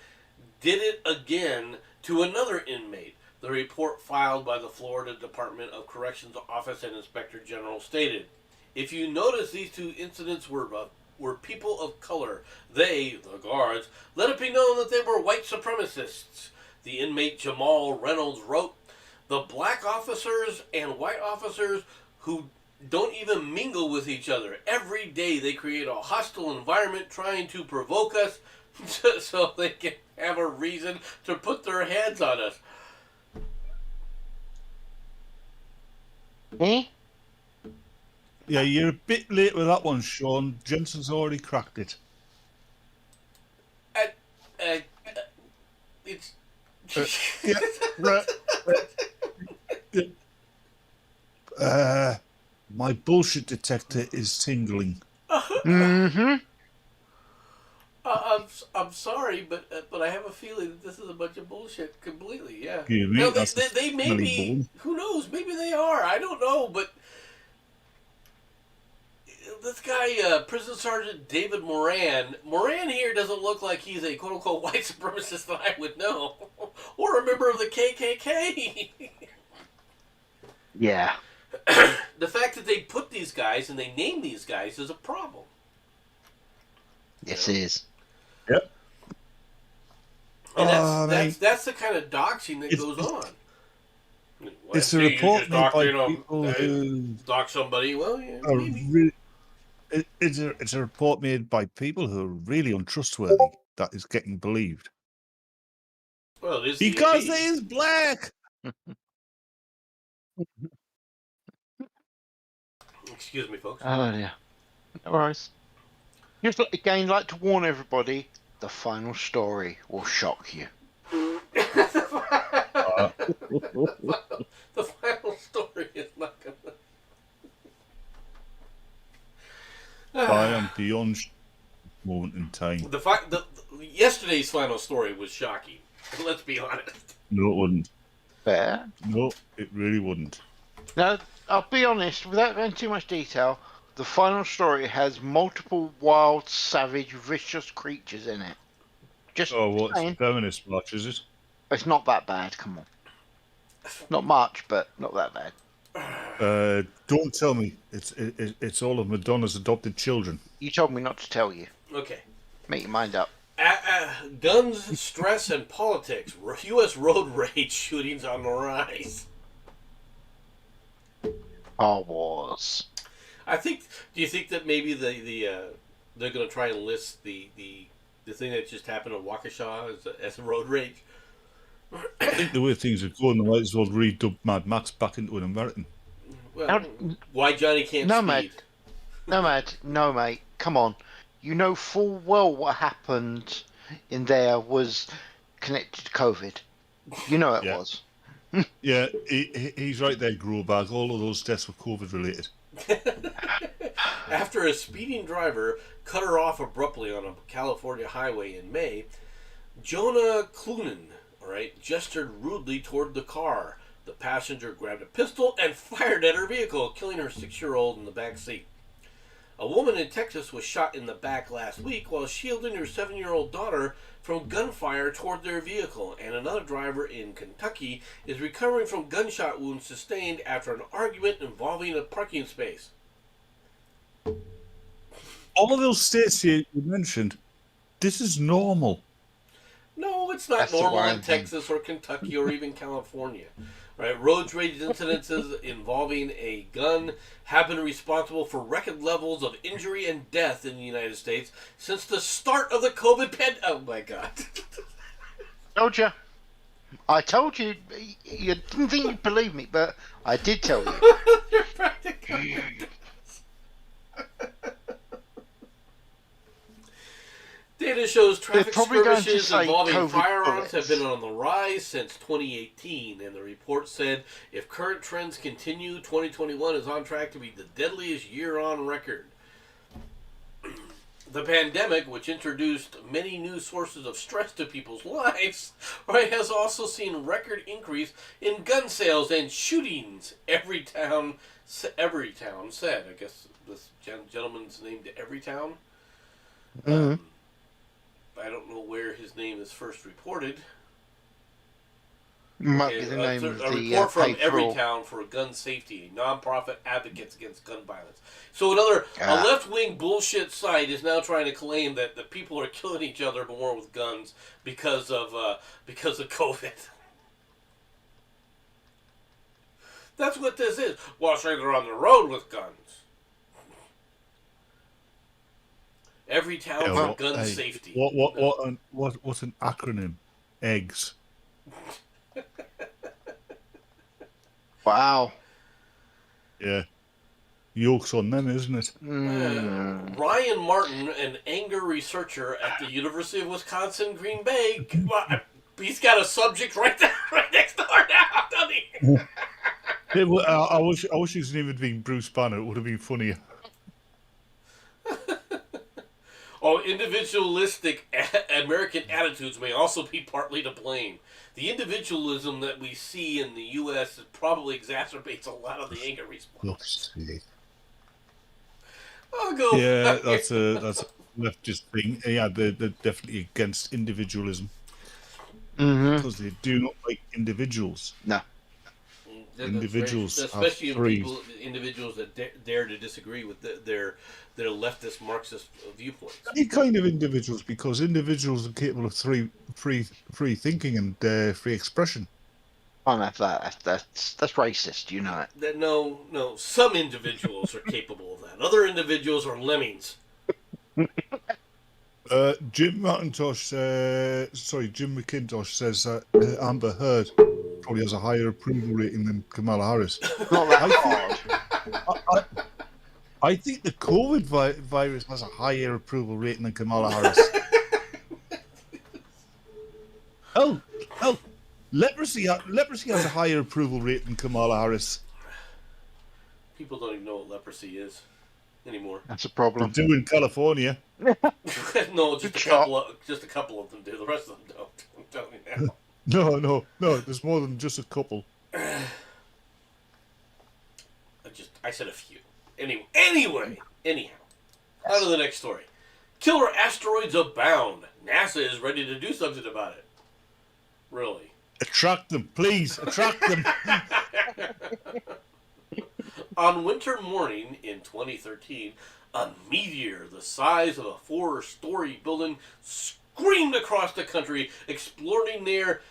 B: did it again to another inmate. The report filed by the Florida Department of Corrections Office and Inspector General stated, "If you notice these two incidents were people of color, they, the guards, let it be known that they were white supremacists." The inmate Jamal Reynolds wrote, "The black officers and white officers who don't even mingle with each other. Every day they create a hostile environment trying to provoke us so they can have a reason to put their hands on us."
A: Me?
C: Yeah, you're a bit late with that one, Sean. Jenson's already cracked it.
B: It's...
C: Yeah, right. My bullshit detector is tingling.
A: Mm-hmm.
B: I'm sorry, but I have a feeling that this is a bunch of bullshit completely. Yeah.
C: You mean
B: Now,
C: that's
B: they may
C: smelly
B: be.
C: bone?
B: Who knows? Maybe they are. I don't know. But this guy, Prison Sergeant David Moran here doesn't look like he's a quote unquote white supremacist that I would know, or a member of the KKK.
A: Yeah.
B: The fact that they put these guys and they name these guys is a problem.
A: Yes, it is.
C: Yep.
B: And that's the kind of doxing that goes on.
C: It's a report made by people who
B: dox somebody. Well, yeah,
C: are
B: maybe.
C: it's a report made by people who are really untrustworthy that is getting believed.
B: Well, it is
C: Because
B: the AP.
C: he is black.
B: Excuse me, folks.
A: Oh, yeah. No worries. Just again, like to warn everybody, the final story will shock you.
B: The final story is not gonna.
C: I am beyond moment in time.
B: Yesterday's final story was shocking. Let's be honest.
C: No, it wouldn't.
A: Fair.
C: No, it really wouldn't.
A: Now, I'll be honest, without going into too much detail, the final story has multiple wild, savage, vicious creatures in it. Just
C: what's
A: saying.
C: feminist watch, is it?
A: It's not that bad, come on. Not much, but not that bad.
C: Don't tell me it's all of Madonna's adopted children.
A: You told me not to tell you.
B: Okay.
A: Make your mind up.
B: Guns, stress, and politics. U.S. road rage shootings on the rise.
A: Star Wars.
B: I think. Do you think that maybe they're going to try and list the thing that just happened in Waukesha as a road rage?
C: I think the way things are going, they might as well redub Mad Max back into an American.
B: Well, why Johnny can't
A: Nomad,
B: speed?
A: no, mate. Come on. You know full well what happened in there was connected to COVID. You know it
C: Yeah.
A: was.
C: Yeah, he's right there, Growbag. All of those deaths were COVID related.
B: After a speeding driver cut her off abruptly on a California highway in May, Jonah Clunan, gestured rudely toward the car. The passenger grabbed a pistol and fired at her vehicle, killing her 6-year-old in the back seat. A woman in Texas was shot in the back last week while shielding her 7-year-old daughter from gunfire toward their vehicle, and another driver in Kentucky is recovering from gunshot wounds sustained after an argument involving a parking space.
C: All of those states you mentioned, this is normal.
B: No, it's not
A: That's the
B: normal in
A: worrying thing.
B: Texas or Kentucky or even California. Road rage incidences involving a gun have been responsible for record levels of injury and death in the United States since the start of the COVID pandemic. Oh my God.
A: Told you. I told you. You didn't think you'd believe me, but I did tell you.
B: You're practically. Data shows traffic
A: probably going to
B: skirmishes
A: say
B: involving
A: COVID
B: firearms
A: bullets.
B: have been on the rise since 2018, and the report said if current trends continue, 2021 is on track to be the deadliest year on record. The pandemic, which introduced many new sources of stress to people's lives, has also seen record increase in gun sales and shootings. Everytown said. I guess this gentleman's named Everytown.
A: Mm-hmm.
B: I don't know where his name is first reported.
A: Might be the name
B: a
A: of the
B: report from
A: paper.
B: Everytown for gun safety, nonprofit advocates against gun violence. So a left-wing bullshit site is now trying to claim that the people are killing each other more with guns because of COVID. That's what this is. Well, say they're on the road with guns. Everytown for gun safety.
C: What's an acronym? Eggs.
A: Wow.
C: Yeah. Yolk's on them, isn't it?
B: Ryan Martin, an anger researcher at the University of Wisconsin, Green Bay, he's got a subject right there, right next door now, doesn't he?
C: I wish his name had been Bruce Banner. It would have been funnier.
B: Individualistic American attitudes may also be partly to blame. The individualism that we see in the U.S. probably exacerbates a lot of the anger response. I'll go.
C: Yeah, that's a leftist thing. Yeah, they're definitely against individualism because they do not like individuals.
A: No.
C: Individuals,
B: especially individuals that dare to disagree with their leftist Marxist viewpoints.
C: Any kind of individuals, because individuals are capable of free thinking and free expression.
A: Oh, that's racist. You know it.
B: No. Some individuals are capable of that. Other individuals are lemmings.
C: Jim McIntosh says that Amber Heard probably has a higher approval rating than Kamala Harris.
A: Not that hard.
C: I think the COVID virus has a higher approval rating than Kamala Harris. Oh, leprosy has a higher approval rate than Kamala Harris.
B: People don't even know what leprosy is anymore.
A: That's a problem.
C: They do in California.
B: No, just a couple of them do. The rest of them don't. I'm telling you now.
C: No. There's more than just a couple.
B: I said a few. Anyhow, on to the next story. Killer asteroids abound. NASA is ready to do something about it. Really?
C: Attract them, please. Attract them.
B: On winter morning in 2013, a meteor the size of a 4-story building screamed across the country, exploding near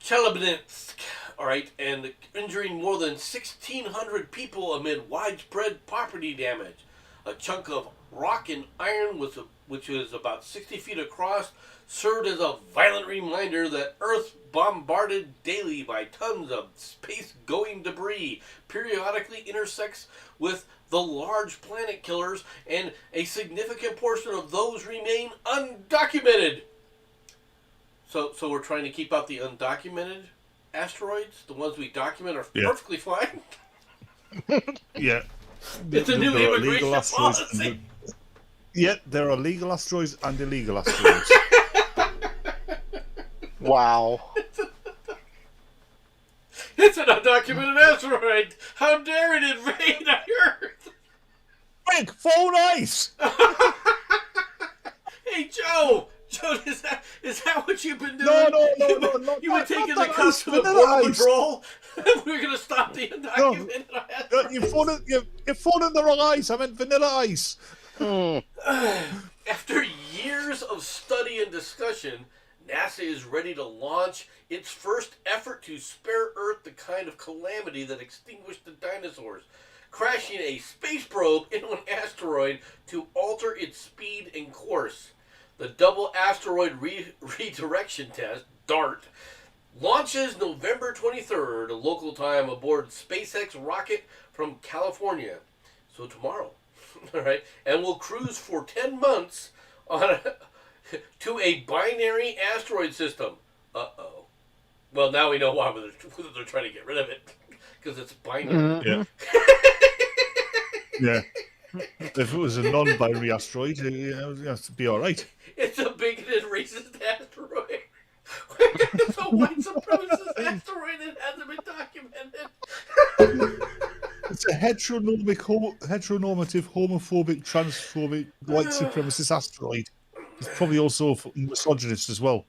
B: Chelyabinsk, all right, and injuring more than 1,600 people amid widespread property damage. A chunk of rock and iron, which is about 60 feet across, served as a violent reminder that Earth, bombarded daily by tons of space-going debris, periodically intersects with the large planet killers, and a significant portion of those remain undocumented. So we're trying to keep out the undocumented asteroids. The ones we document are perfectly fine.
C: Yeah.
B: It's a new
C: There are
B: immigration
C: illegal asteroids
B: policy.
C: Yeah, there are legal asteroids and illegal asteroids.
A: Wow.
B: It's an undocumented asteroid. How dare it invade our Earth?
C: Quick, phone ice!
B: Hey, Joe! Joe, is that what you've been doing?
C: No,
B: You were taking the
C: not
B: cops to the
C: vanilla
B: Border
C: ice.
B: Patrol? We're going to stop the undocumented asteroids.
C: You're phoning the wrong ice. I meant vanilla ice.
B: After years of study and discussion, NASA is ready to launch its first effort to spare Earth the kind of calamity that extinguished the dinosaurs, crashing a space probe into an asteroid to alter its speed and course. The Double Asteroid Redirection Test, DART, launches November 23rd, local time, aboard SpaceX rocket from California. So tomorrow. All right, and will cruise for 10 months to a binary asteroid system. Uh-oh. Well, now we know why they're trying to get rid of it, because it's binary.
C: Yeah. Yeah. If it was a non-binary asteroid, it has to be all right.
B: It's a bigoted, racist asteroid. It's a white supremacist asteroid that hasn't been documented.
C: It's a heteronormative, homophobic, transphobic, white supremacist asteroid. It's probably also misogynist as well.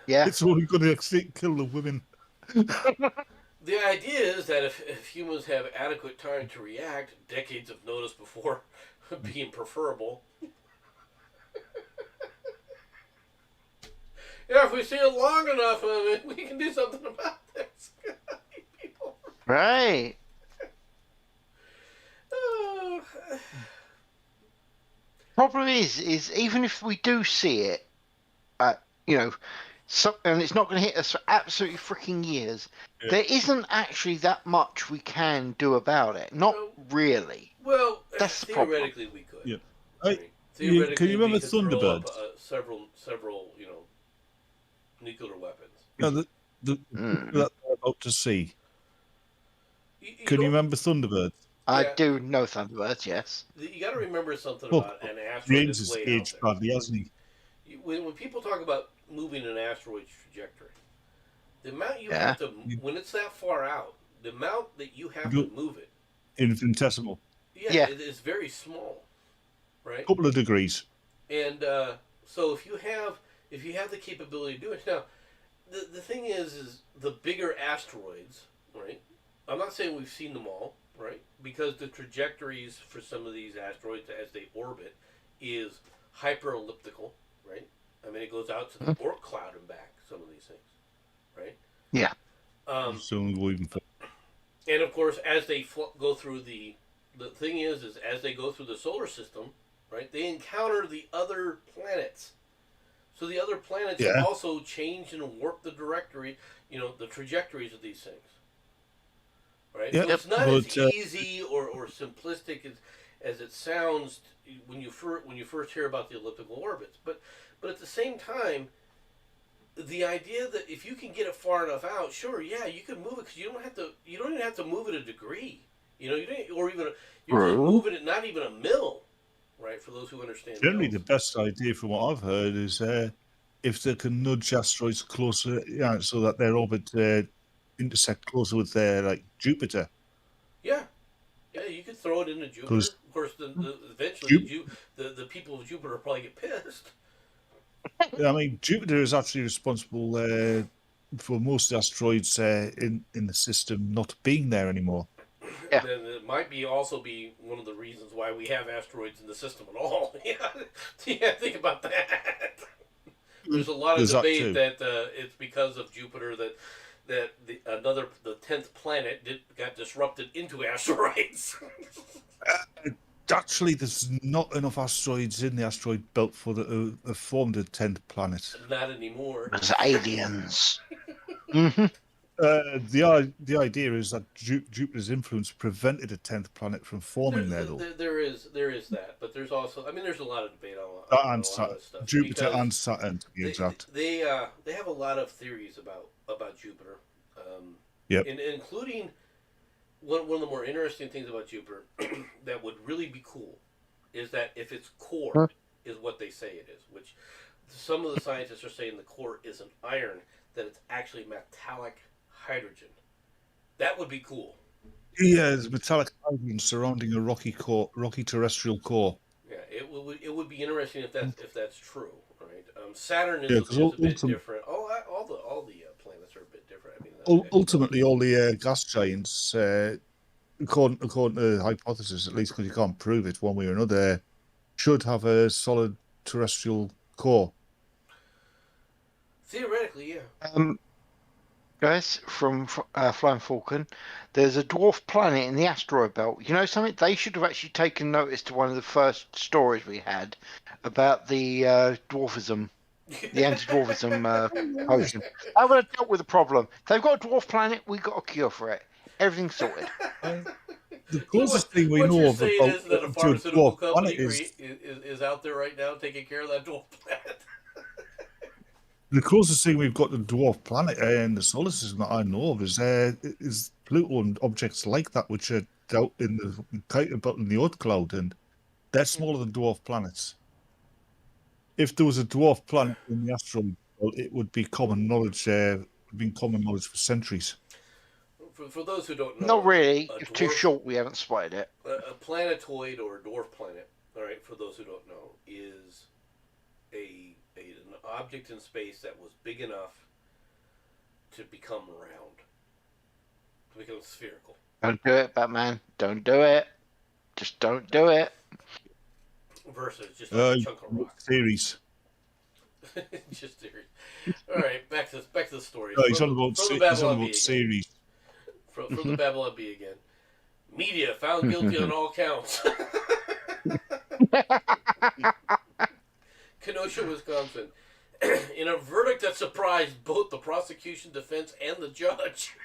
A: Yeah.
C: It's only going to kill the women.
B: The idea is that if humans have adequate time to react, decades of notice before being preferable. Yeah, if we see it long enough, we can do something about this. People.
A: Right. Problem is even if we do see it, and it's not going to hit us for absolutely freaking years, there isn't actually that much we can do about it. Not really.
B: Well,
A: that's the problem.
B: theoretically we could.
C: Yeah.
B: Theoretically,
C: can you remember
B: we could throw
C: Thunderbirds?
B: up, several, nuclear weapons.
C: No, that they're about to see. Can you remember Thunderbirds?
A: I do know Thunderbirds, yes.
B: You got to remember something about an asteroid
C: James
B: that's
C: has
B: way
C: aged
B: out there.
C: badly, hasn't he?
B: When people talk about moving an asteroid's trajectory, the amount you have to, when it's that far out, the amount that you have to move it,
C: infinitesimal.
B: Yeah. It is very small, right?
C: A couple of degrees.
B: And so if you have the capability to do it, now the thing is the bigger asteroids, right? I'm not saying we've seen them all, right? Because the trajectories for some of these asteroids as they orbit is hyperelliptical, right? I mean, it goes out to the Oort cloud and back, some of these things, right?
A: Yeah.
B: And of course, as they go through the thing is as they go through the solar system, right, they encounter the other planets. So the other planets also change and warp the the trajectories of these things. Right?
C: Yeah.
B: So it's not as easy or simplistic as it sounds when you first hear about the elliptical orbits. But at the same time, the idea that if you can get it far enough out, sure, yeah, you can move it because you don't even have to move it a degree. You're just moving it not even a mil, right? For those who understand.
C: Generally, the best idea from what I've heard is if they can nudge asteroids closer, so that their orbit intersect closer with like Jupiter.
B: Yeah, you could throw it into Jupiter. Of course, eventually the people of Jupiter probably get pissed.
C: I mean, Jupiter is actually responsible for most asteroids in the system not being there anymore.
B: Yeah. Then it might also be one of the reasons why we have asteroids in the system at all. Yeah, think about that. There's a lot of
C: There's that
B: debate
C: too.
B: that it's because of Jupiter that the 10th planet got disrupted into asteroids.
C: Actually, there's not enough asteroids in the asteroid belt for the formed a 10th planet.
B: Not anymore.
A: There's aliens. Hmm.
C: The idea is that Jupiter's influence prevented a 10th planet from forming there, though.
B: There is that, but there's also, I mean, there's a lot of debate on
C: That
B: a
C: and
B: lot of this stuff.
C: Jupiter
B: because
C: and Saturn, to be exact.
B: they have a lot of theories about Jupiter,
C: Yep.
B: including one of the more interesting things about Jupiter that would really be cool is that if its core is what they say it is, which some of the scientists are saying the core is an iron, that it's actually metallic hydrogen. That would be cool.
C: Yeah, there's metallic hydrogen surrounding a rocky terrestrial core.
B: Yeah, it would be interesting if that's true, right? Saturn
C: Yeah,
B: is a bit
C: because
B: different. All the planets are a bit different. I mean,
C: ultimately, all the gas giants, according to the hypothesis, at least because you can't prove it one way or another, should have a solid terrestrial core.
B: theoretically, yeah.
A: Guys, from Flying Falcon, there's a dwarf planet in the asteroid belt. You know something? They should have actually taken notice to one of the first stories we had about the dwarfism, the anti-dwarfism potion. I would have dealt with the problem. If they've got a dwarf planet, we got a cure for it. Everything's sorted.
C: The closest thing we
B: what
C: know
B: you're
C: of
B: saying
C: about
B: is that a
C: to
B: pharmaceutical
C: dwarf
B: company
C: planet
B: is out there right now taking care of that dwarf planet.
C: the closest thing we've got to dwarf planet in the solar system that I know of is Pluto and objects like that, which are out in the Kuiper belt in the Oort cloud, and they're smaller than dwarf planets. If there was a dwarf planet in the asteroid belt, it would be common knowledge. Been common knowledge for centuries.
B: For those who don't know,
A: Not really.
B: a
A: It's too
B: dwarf,
A: short. We haven't spotted it.
B: a planetoid or a dwarf planet. All right, for those who don't know, is an object in space that was big enough to become round, to become spherical.
A: Don't do it, Batman. Don't do it. Just don't do it.
B: Versus just like a chunk of rock.
C: Theories.
B: Just theories. All right, back to the story.
C: He's on about series.
B: From the Babylon Bee again. Media found guilty on all counts. Kenosha, Wisconsin. In a verdict that surprised both the prosecution, defense, and the judge,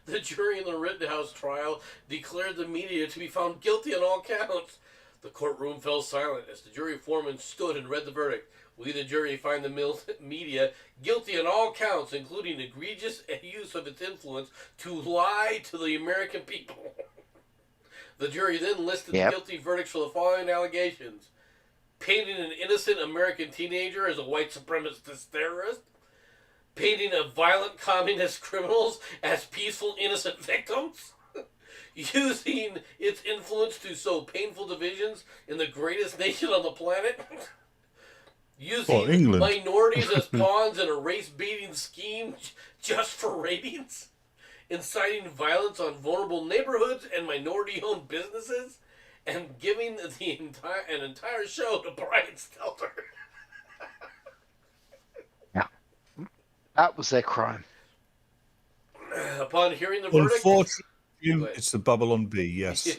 B: the jury in the Rittenhouse trial declared the media to be found guilty on all counts. The courtroom fell silent as the jury foreman stood and read the verdict. We, the jury, find the media guilty on all counts, including egregious use of its influence to lie to the American people. The jury then listed the guilty verdicts for the following allegations: painting an innocent American teenager as a white supremacist terrorist, painting a violent communist criminals as peaceful innocent victims, using its influence to sow painful divisions in the greatest nation on the planet, using minorities as pawns in a race-baiting scheme just for ratings, inciting violence on vulnerable neighborhoods and minority-owned businesses, and giving an entire show to Brian Stelter.
A: Yeah, that was their crime.
B: Upon hearing the verdict,
C: it's the Babylon Bee, yes.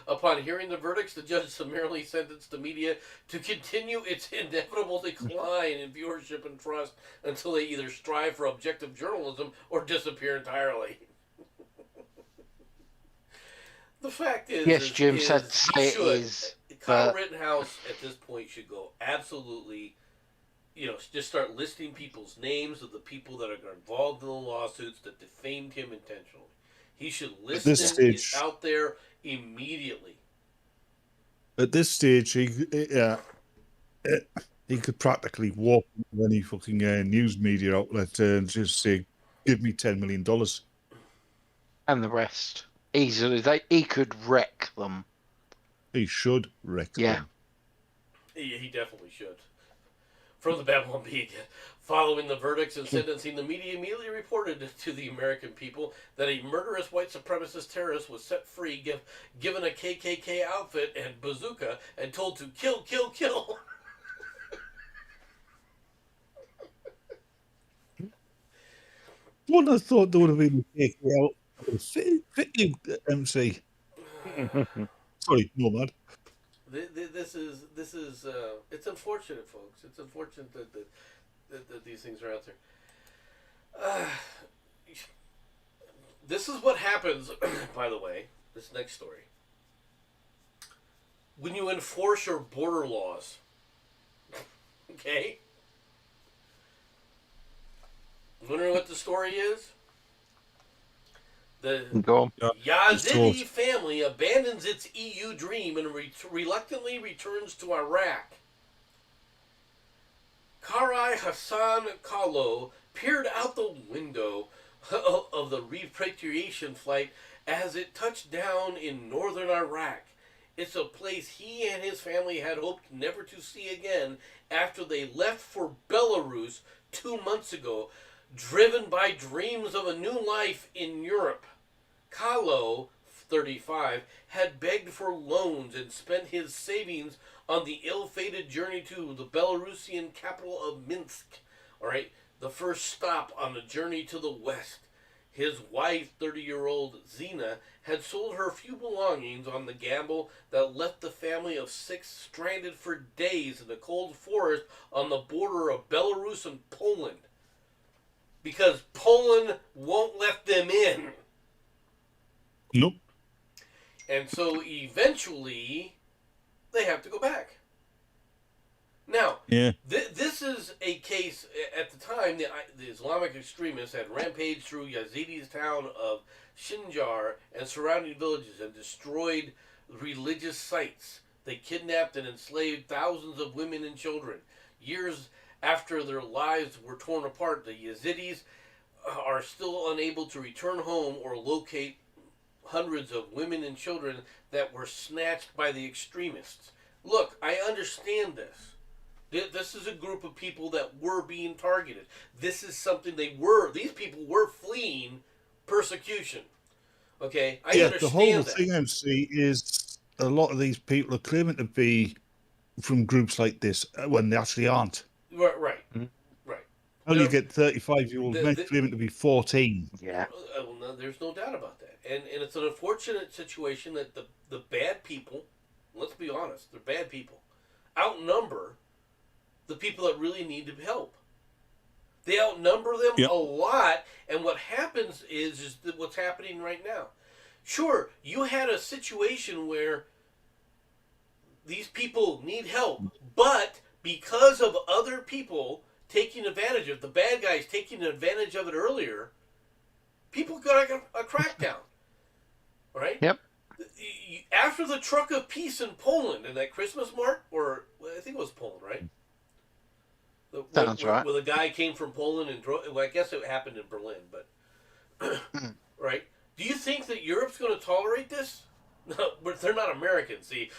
B: Upon hearing the verdicts, the judge summarily sentenced the media to continue its inevitable decline in viewership and trust until they either strive for objective journalism or disappear entirely. The fact is,
A: yes, Jim said it is.
B: Kyle Rittenhouse at this point should go absolutely, just start listing people's names of the people that are involved in the lawsuits that defamed him intentionally. He should list them out there immediately.
C: At this stage, he could practically walk into any fucking news media outlet and just say, "Give me $10 million,"
A: and the rest easily. He could wreck them.
C: He should wreck them.
B: He definitely should. From the Babylon Bee again. Following the verdicts and sentencing, the media immediately reported to the American people that a murderous white supremacist terrorist was set free, given a KKK outfit and bazooka, and told to kill, kill, kill.
C: One I thought there would have been a KKL. Fit you, MC. Sorry, Nomad.
B: This is it's unfortunate, folks. It's unfortunate that these things are out there. Uh, this is what happens, by the way. This next story. When you enforce your border laws, okay? Wondering what the story is? The
A: Go on.
B: Yazidi family abandons its EU dream and reluctantly returns to Iraq. Karai Hassan Kalo peered out the window of the repatriation flight as it touched down in northern Iraq. It's a place he and his family had hoped never to see again after they left for Belarus 2 months ago, driven by dreams of a new life in Europe. Kalo, 35, had begged for loans and spent his savings on the ill-fated journey to the Belarusian capital of Minsk. All right, the first stop on the journey to the west. His wife, 30-year-old Zina, had sold her few belongings on the gamble that left the family of 6 stranded for days in the cold forest on the border of Belarus and Poland. Because Poland won't let them in.
C: Nope.
B: And so eventually, they have to go back. Now,
C: Yeah.
B: this is a case, at the time, the Islamic extremists had rampaged through Yazidis' town of Sinjar and surrounding villages and destroyed religious sites. They kidnapped and enslaved thousands of women and children. Years after their lives were torn apart, the Yazidis are still unable to return home or locate hundreds of women and children that were snatched by the extremists. Look, I understand this. This is a group of people that were being targeted. This is something these people were fleeing persecution. Okay? I understand
C: the whole
B: that.
C: thing, MC, is a lot of these people are claiming to be from groups like this when they actually aren't.
B: Right.
A: Mm-hmm.
B: Right.
C: How do you get 35-year-old men claiming to be 14?
A: Yeah.
B: No, there's no doubt about that. And it's an unfortunate situation that the bad people, let's be honest, they're bad people, outnumber the people that really need help. They outnumber them a lot, and what happens is what's happening right now. Sure, you had a situation where these people need help, but because of other people taking advantage of the bad guys taking advantage of it earlier, people got a crackdown. Right?
A: Yep.
B: After the truck of peace in Poland in that Christmas mart, or I think it was Poland, right?
A: Sounds right.
B: Where the guy came from Poland and drove. Well, I guess it happened in Berlin, but right? Do you think that Europe's going to tolerate this? No, but they're not Americans. See,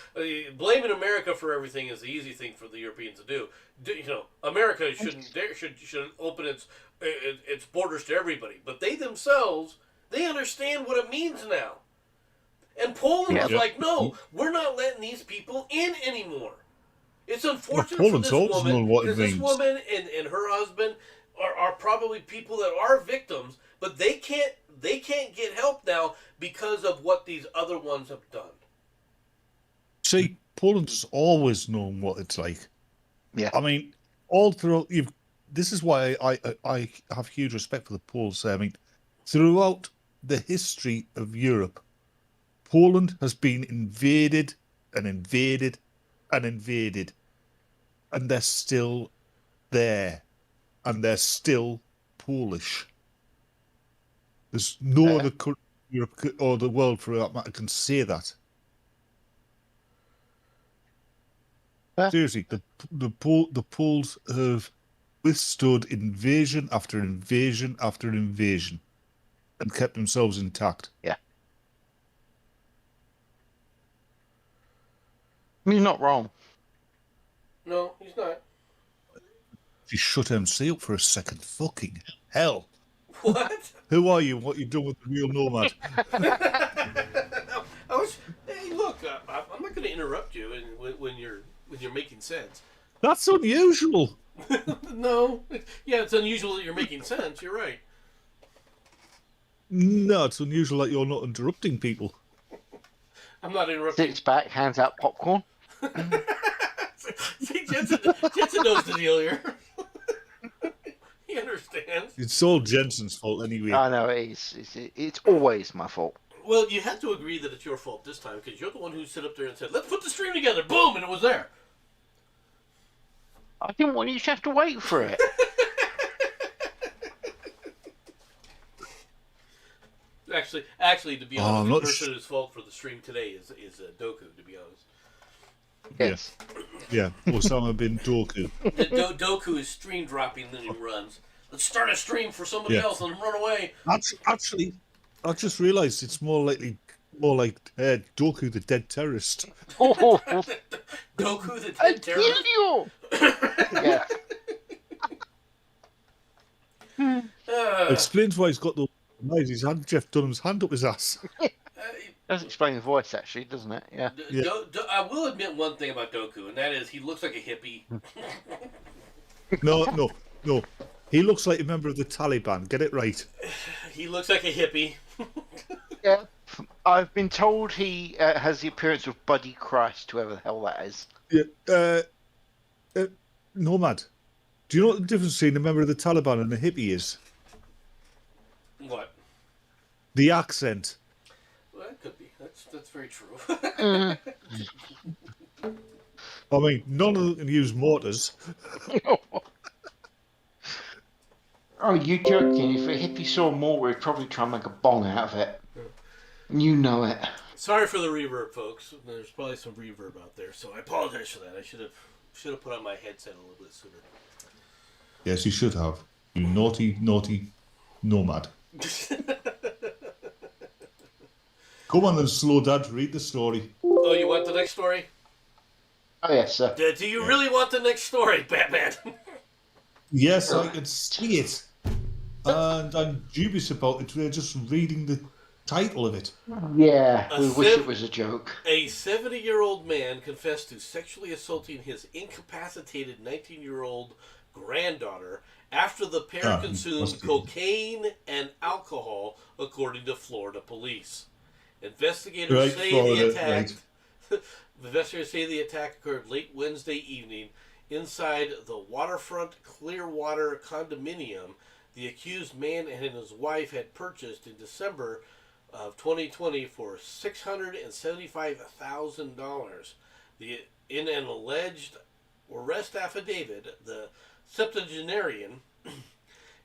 B: blaming America for everything is the easy thing for the Europeans to do. You know, America should open its borders to everybody, but they themselves they understand what it means now. And Poland was like, no, we're not letting these people in anymore. It's unfortunate for this woman, because this woman and her husband are probably people that are victims, but they can't get help now because of what these other ones have done.
C: See, Poland's always known what it's like.
A: Yeah.
C: I mean, all throughout, this is why I have huge respect for the Poles. I mean, throughout the history of Europe, Poland has been invaded and invaded and invaded, and they're still there, and they're still Polish. There's no other country in Europe or the world, for that matter, can say that. Seriously, the Poles have withstood invasion after invasion after invasion, and kept themselves intact.
A: Yeah. He's not wrong.
B: No, he's not.
C: If you shut MC up for a second, fucking hell.
B: What?
C: Who are you? What you doing with the real nomad?
B: Hey, look, I'm not going to interrupt you when you're making sense.
C: That's unusual.
B: No, yeah, it's unusual that you're making sense. You're right.
C: No, it's unusual that you're not interrupting people.
B: I'm not interrupting.
A: Sits back, hands out popcorn.
B: See, Jensen knows the deal here. He understands.
C: It's all Jensen's fault anyway.
A: I know it's always my fault.
B: Well, you have to agree that it's your fault this time because you're the one who stood up there and said, "Let's put the stream together." Boom, and it was there.
A: I didn't want you to have to wait for it.
B: Actually, to be honest, the
C: not
B: person who's fault for the stream today is Doku. To be honest,
A: Yes.
C: Yeah, Osama bin Doku.
B: Doku is stream dropping, then he runs. Let's start a stream for somebody
C: Yeah.
B: else and run away.
C: Actually, I just realised it's more like Doku, the dead terrorist.
A: Oh,
B: Doku the
A: I
B: dead
A: kill
B: terrorist.
A: you! Yeah.
C: Explains why he's got the knives. He's had Jeff Dunham's hand up his ass.
A: Does explain the voice, actually, doesn't it? Yeah.
B: I will admit one thing about Doku, and that is he looks like a hippie.
C: No. He looks like a member of the Taliban. Get it right.
B: He looks like a hippie.
A: Yeah. I've been told he has the appearance of Buddy Christ, whoever the hell that is.
C: Yeah. Nomad. Do you know what the difference between a member of the Taliban and a hippie is?
B: What?
C: The accent.
B: Well, that could be. That's very true.
C: I mean, none of them can use mortars.
A: Oh, you joking? If a hippie saw more, we'd probably try and make a bong out of it. And you know it.
B: Sorry for the reverb, folks. There's probably some reverb out there, so I apologize for that. I should have put on my headset a little bit sooner.
C: Yes, you should have. You naughty, naughty nomad. Come on then, slow dad, read the story.
B: Oh, you want the next story?
A: Oh, yes, sir.
B: Do you really want the next story, Batman?
C: Yes, I can see it. And I'm dubious about it. We're just reading the title of it.
A: Yeah, we wish it was a joke.
B: A 70-year-old man confessed to sexually assaulting his incapacitated 19-year-old granddaughter after the pair consumed cocaine and alcohol, according to Florida police. Investigators say the attack occurred late Wednesday evening inside the waterfront Clearwater condominium the accused man and his wife had purchased in December of 2020 for $675,000. In an alleged arrest affidavit, the septuagenarian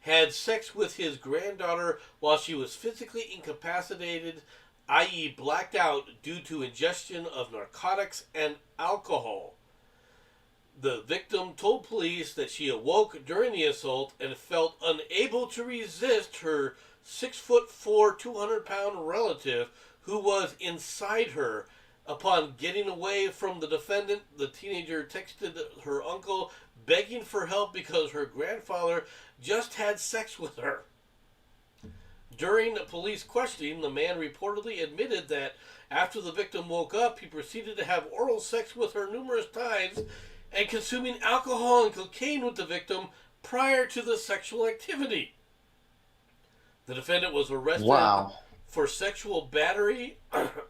B: had sex with his granddaughter while she was physically incapacitated, i.e. blacked out due to ingestion of narcotics and alcohol. The victim told police that she awoke during the assault and felt unable to resist her 6'4", 200-pound relative who was inside her. Upon getting away from the defendant, the teenager texted her uncle begging for help because her grandfather just had sex with her. During police questioning, the man reportedly admitted that after the victim woke up, he proceeded to have oral sex with her numerous times and consuming alcohol and cocaine with the victim prior to the sexual activity. The defendant was arrested for sexual battery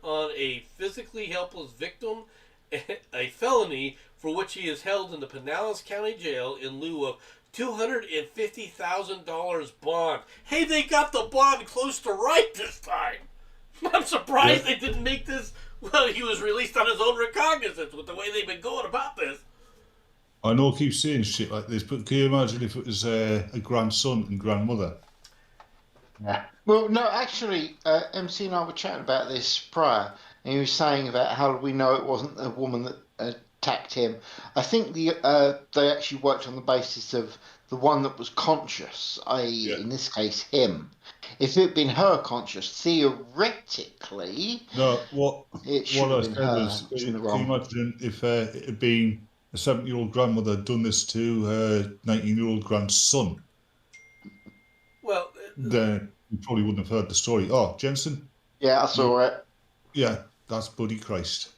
B: on a physically helpless victim, a felony for which he is held in the Pinellas County Jail in lieu of $250,000 bond. Hey, they got the bond close to right this time. I'm surprised they didn't make this. Well, he was released on his own recognizance with the way they've been going about this.
C: I know I keep saying shit like this, but can you imagine if it was a grandson and grandmother?
A: Yeah. Well, no, actually, MC and I were chatting about this prior, and he was saying about how we know it wasn't a woman that attacked him. I think they actually worked on the basis of the one that was conscious, i.e., in this case, him. If it had been her conscious, theoretically, it should have been her.
C: Can you imagine if it had been a 70-year-old grandmother had done this to her 19-year-old grandson?
B: Well,
C: then you probably wouldn't have heard the story. Oh, Jensen?
A: Yeah, I saw it.
C: Yeah, that's Buddy Christ.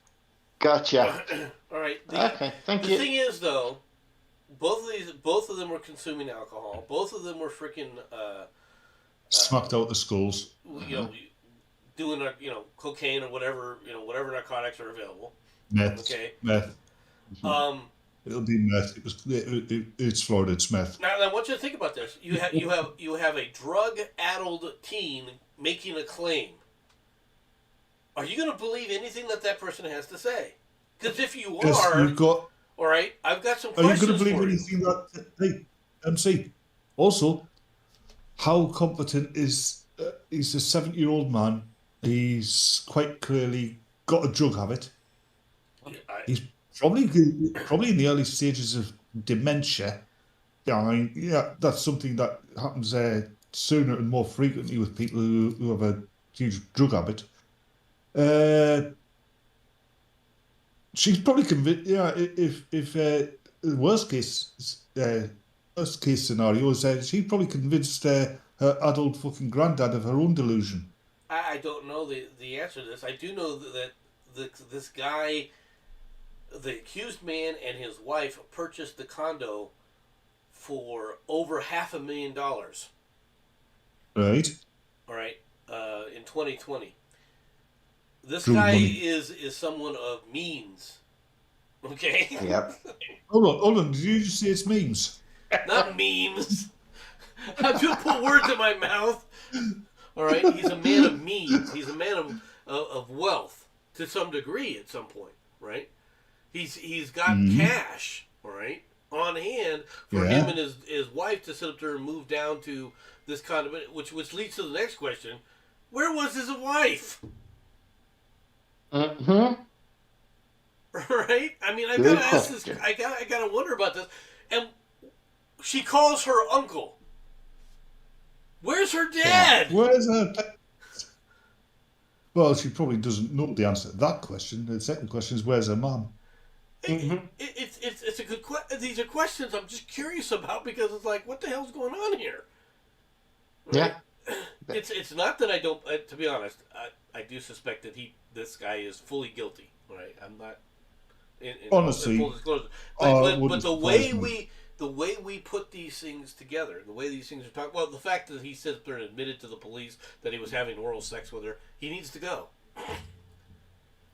A: Gotcha.
B: All right.
A: Okay, thank you.
B: The thing is, though, both of them were consuming alcohol. Both of them were freaking
C: Smacked out the schools.
B: Doing cocaine or whatever narcotics are available.
C: Meth.
B: Okay.
C: Meth.
B: Um,
C: It'll be meth. It's Florida. It's meth.
B: now I want you to think about this. You have a drug-addled teen making a claim. Are you going to believe anything that person has to say? Because if you are,
C: You've got.
B: all right, I've got some
C: Are you
B: questions
C: going to believe
B: for you.
C: anything that? Hey, MC. Also, how competent is? He's a 70-year-old man. He's quite clearly got a drug habit. He's probably in the early stages of dementia. Yeah, I mean, yeah, that's something that happens sooner and more frequently with people who have a huge drug habit. She's probably convinced. Yeah, if the worst case scenario is she's probably convinced her adult fucking granddad of her own delusion.
B: I don't know the answer to this. I do know that this guy, the accused man and his wife, purchased the condo for over $500,000.
C: Right.
B: All right, in 2020. This
C: True
B: guy
C: money.
B: is someone of means. Okay.
A: Yep.
C: Hold on. Did you just say it's memes?
B: Not memes. I just put words in my mouth. All right, he's a man of means. He's a man of wealth to some degree at some point, right? He's got cash, all right, on hand for him and his wife to sit up there and move down to this condominium, which leads to the next question: where was his wife?
A: Mm-hmm.
B: Right? I mean, I
A: Good
B: gotta ask this.
A: question.
B: I gotta wonder about this. And she calls her uncle. Where's her dad?
C: Where's her? Well, she probably doesn't know the answer to that question. The second question is, where's her mum?
B: It's a good question. These are questions I'm just curious about because it's like, what the hell's going on here? Right?
A: Yeah.
B: It's not that I don't. To be honest, I do suspect that this guy is fully guilty. Right? I'm not.
C: Honestly,
B: in full disclosure. But
C: wouldn't
B: the way
C: surprise me.
B: the way we put these things together, the way these things are talked. Well, the fact that he sits there and admitted to the police that he was having oral sex with her, he needs to go.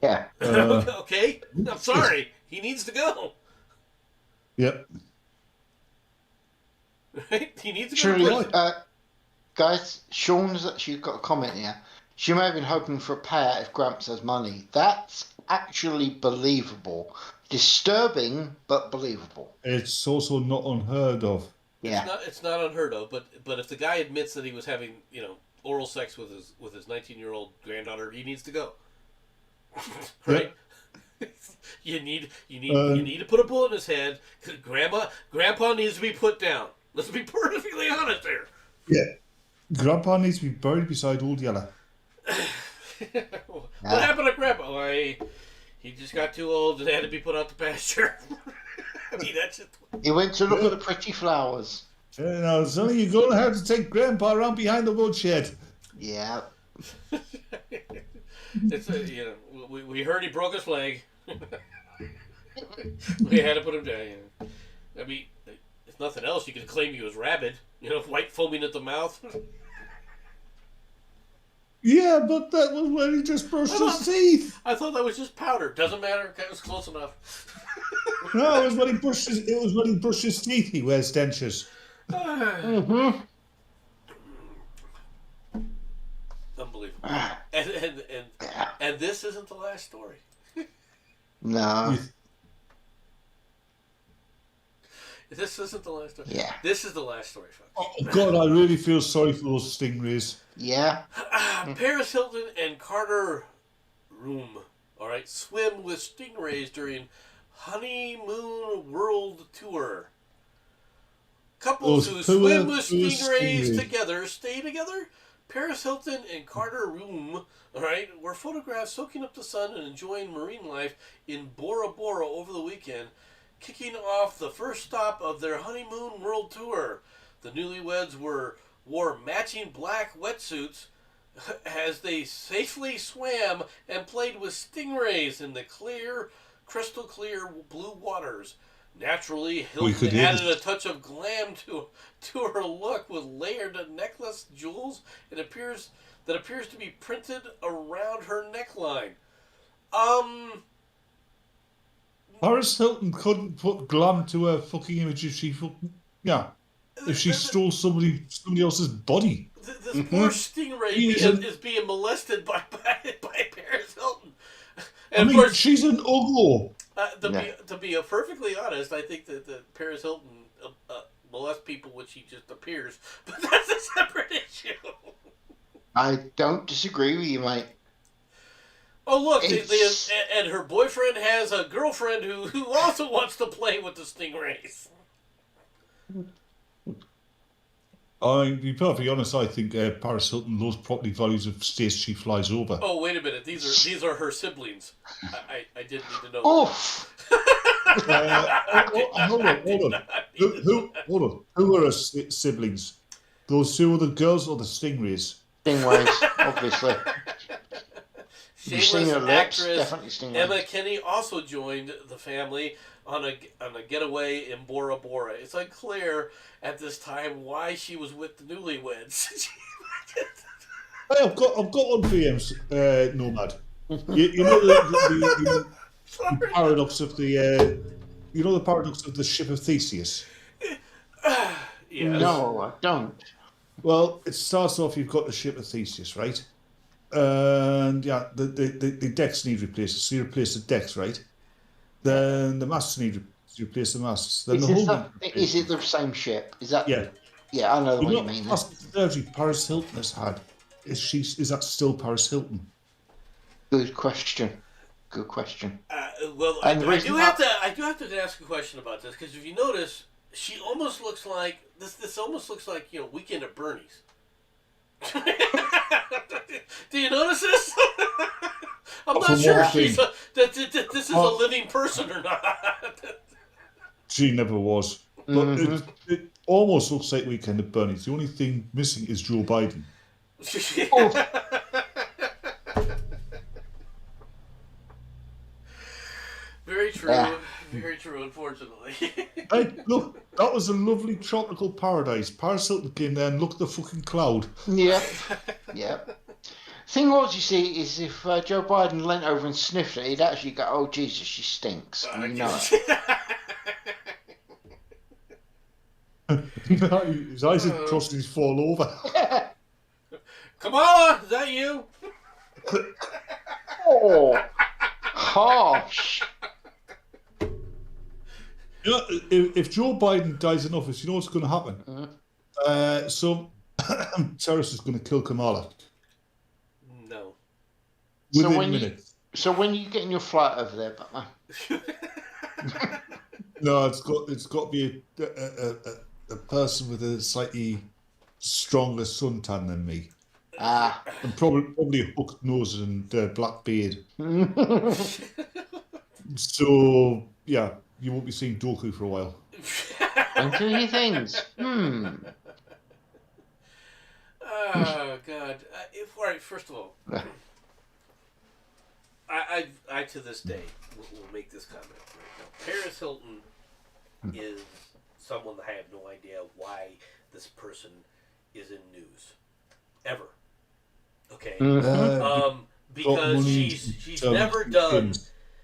A: Yeah.
B: Okay, I'm sorry, he needs to go.
C: Yep.
B: Right? He needs to go.
A: Truly,
B: To prison.
A: guys, Sean's actually got a comment here. She may have been hoping for a payout if Gramps has money. That's actually believable. Disturbing, but believable.
C: It's also not unheard of.
A: Yeah.
B: It's not unheard of, but if the guy admits that he was having oral sex with his 19-year-old granddaughter, he needs to go. Right? You need to put a bullet in his head. Grandpa needs to be put down. Let's be perfectly honest there.
C: Yeah. Grandpa needs to be buried beside Old Yeller.
B: What happened to Grandpa? Why, he just got too old and had to be put out to pasture. I mean, that's just...
A: He went to look at the pretty flowers.
C: Now, Sonny, you're going to have to take Grandpa around behind the woodshed.
A: Yeah.
B: It's we heard he broke his leg. We had to put him down. I mean, if nothing else, you could claim he was rabid. White foaming at the mouth.
C: Yeah, but that was when he just brushed his teeth.
B: I thought that was just powder. Doesn't matter. It was close enough.
C: No, it was when he brushed his teeth. He wears dentures.
A: Mm-hmm.
B: Unbelievable. And this isn't the last story.
A: No.
B: This isn't the last story.
A: Yeah.
B: This is the last story, folks.
C: Oh, God, I really feel sorry for those stingrays.
A: Yeah.
B: Paris Hilton and Carter Room, all right, swim with stingrays during honeymoon world tour. Couples who swim with stingrays together stay together. Paris Hilton and Carter Room, all right, were photographed soaking up the sun and enjoying marine life in Bora Bora over the weekend, kicking off the first stop of their honeymoon world tour. The newlyweds wore matching black wetsuits as they safely swam and played with stingrays in the crystal clear blue waters. Naturally,
C: We
B: Hilton
C: could hear
B: added
C: this.
B: a touch of glam to her look with layered necklace, jewels, that appears to be printed around her neckline.
C: Paris Hilton couldn't put glam to her fucking image if she fucking if she stole somebody else's body.
B: This poor stingray is being molested by Paris Hilton, and
C: I
B: of
C: mean,
B: course,
C: she's an uglo.
B: to be perfectly honest, I think that Paris Hilton molests people when she just appears, but that's a separate issue.
A: I don't disagree with you, mate.
B: Oh look, and her boyfriend has a girlfriend who also wants to play with the stingrays.
C: To be perfectly honest, I think Paris Hilton knows property values of states she flies over.
B: Oh wait a minute, these are her siblings. I didn't need to know.
A: Oh,
C: Hold on. Who are her siblings? Those two are the girls or the stingrays?
A: stingrays, obviously. You've seen
B: Shameless
A: her lips,
B: actress
A: definitely stingrays.
B: Emma Kinney also joined the family on a getaway in Bora Bora. It's unclear at this time why she was with the newlyweds.
C: Hey, I've got one for you, Nomad. You know the paradox of the the paradox of the ship of Theseus.
B: Yes.
A: No, I don't.
C: Well, it starts off. You've got the ship of Theseus, right? And yeah, the decks need replaced. So you replace the decks, right? Then the masts need to replace the masts. Then
A: Is it the same ship? Is that?
C: Yeah.
A: Yeah, I know what you mean.
C: Plastic surgery Paris Hilton has had. Is that still Paris Hilton?
A: Good question. Good question.
B: Well, I do have to ask a question about this, because if you notice, she almost looks like this. Almost looks like Weekend at Bernie's. Do you notice this? I'm not sure that this is a living person or not.
C: She never was. But it almost looks like Weekend at Bernie's. The only thing missing is Joe Biden.
B: Very true. Very true, unfortunately.
C: Hey, look, that was a lovely tropical paradise. Paris Hilton came there and looked at the fucking cloud.
A: Yeah. Yeah. Thing was, you see, is if Joe Biden leant over and sniffed it, he'd actually go, "Oh Jesus, she stinks." And you know
C: it. His eyes had crossed and he's fall over.
B: Kamala, is that you?
A: Oh, harsh.
C: If Joe Biden dies in office, you know what's going to happen? Some terrorist is going to kill Kamala.
B: No.
C: Within minutes.
A: So when you get in your flight over there, Batman?
C: No, it's got to be a person with a slightly stronger suntan than me. And probably a hooked nose and black beard. So yeah, you won't be seeing Doku for a while.
A: Don't do any things.
B: Oh God! All right, first of all, I to this day will make this comment. Right now, Paris Hilton is someone that I have no idea why this person is in news ever. Okay, because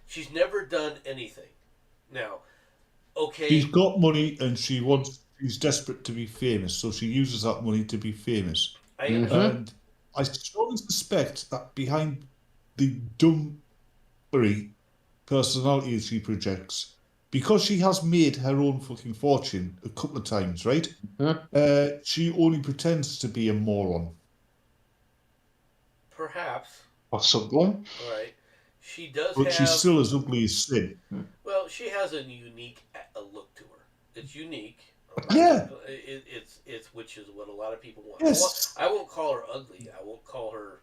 B: she's never done anything. Now, okay,
C: she's got money and she's desperate to be famous, so she uses that money to be famous. And I strongly suspect that behind the dumbery personality she projects, because she has made her own fucking fortune a couple of times, right? She only pretends to be a moron.
B: Perhaps.
A: Possible.
B: All right. She does
C: but she's still as ugly as sin.
B: Well, she has a unique look to her. It's unique.
C: Yeah.
B: It's which is what a lot of people want.
C: Yes.
B: I won't call her ugly. I won't call her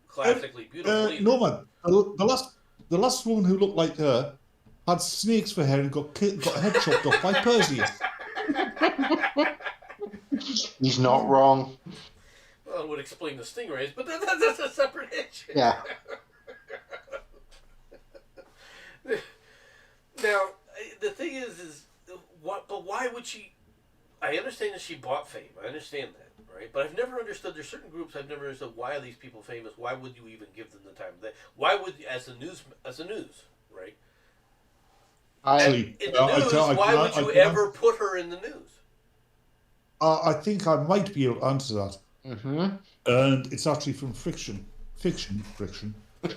B: classically beautiful.
C: No man. The last woman who looked like her had snakes for hair and got her head chopped off by Perseus.
A: He's not wrong.
B: Well, it would explain the stingrays, but that's a separate issue.
A: Yeah.
B: Now, the thing is would she? I understand that she bought fame. I understand that, right? But I've never understood. There's certain groups I've never understood. Why are these people famous? Why would you even give them the time of day? Why would, as a news, right?
A: I
B: In the news, why would you ever put her in the news?
C: I think I might be able to answer that.
A: mm-hmm.
C: And it's actually from Friction. Friction.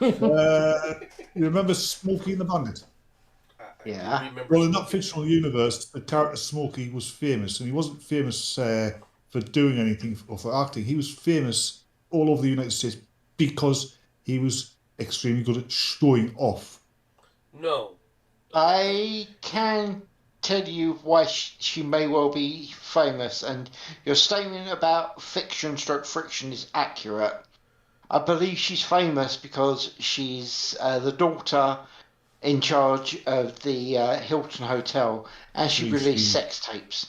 C: You remember Smokey and the Bandit?
B: I
A: Yeah.
B: do remember.
C: Well, in that fictional universe, the character Smokey was famous, and he wasn't famous for doing anything or for acting. He was famous all over the United States because he was extremely good at showing off.
B: No.
A: I can tell you why she may well be famous, and your statement about fiction stroke friction is accurate. I believe she's famous because she's the daughter in charge of the Hilton Hotel, and she released sex tapes.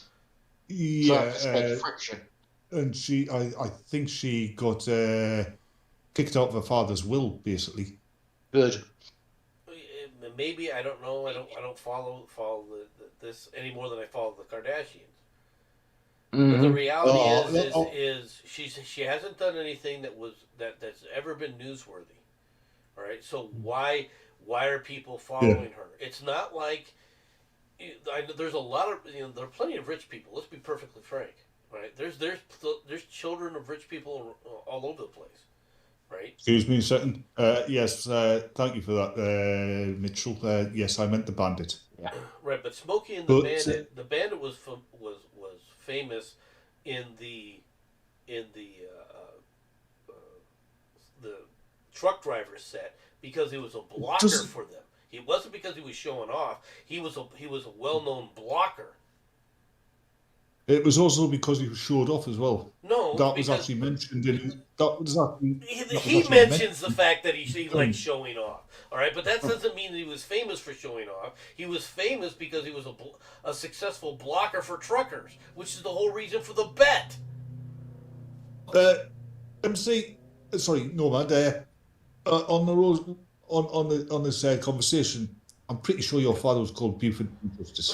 C: Yeah,
A: So that's friction.
C: and I think she got kicked out of her father's will, basically.
A: Good.
B: Maybe, I don't know. I don't follow this any more than I follow the Kardashians. But the
A: Mm-hmm.
B: reality is she hasn't done anything that's ever been newsworthy. All right, so why are people following her? It's not like there's a lot of there are plenty of rich people. Let's be perfectly frank, right? There's children of rich people all over the place, right?
C: Excuse me a second. Yes, thank you for that, Mitchell. Yes, I meant the Bandit.
A: Yeah.
B: Right, but Smokey and the Bandit. The Bandit was famous in the the truck driver set because he was a blocker for them. He wasn't because he was showing off. He was a well-known blocker.
C: It was also because he was showed off as well.
B: No,
C: that was actually mentioned in
B: he mentions the fact that he likes showing off. All right, but that doesn't mean that he was famous for showing off. He was famous because he was a successful blocker for truckers, which is the whole reason for the bet.
C: MC, sorry, Nomad. On the road, on this conversation, I'm pretty sure your father was called Buford Justice.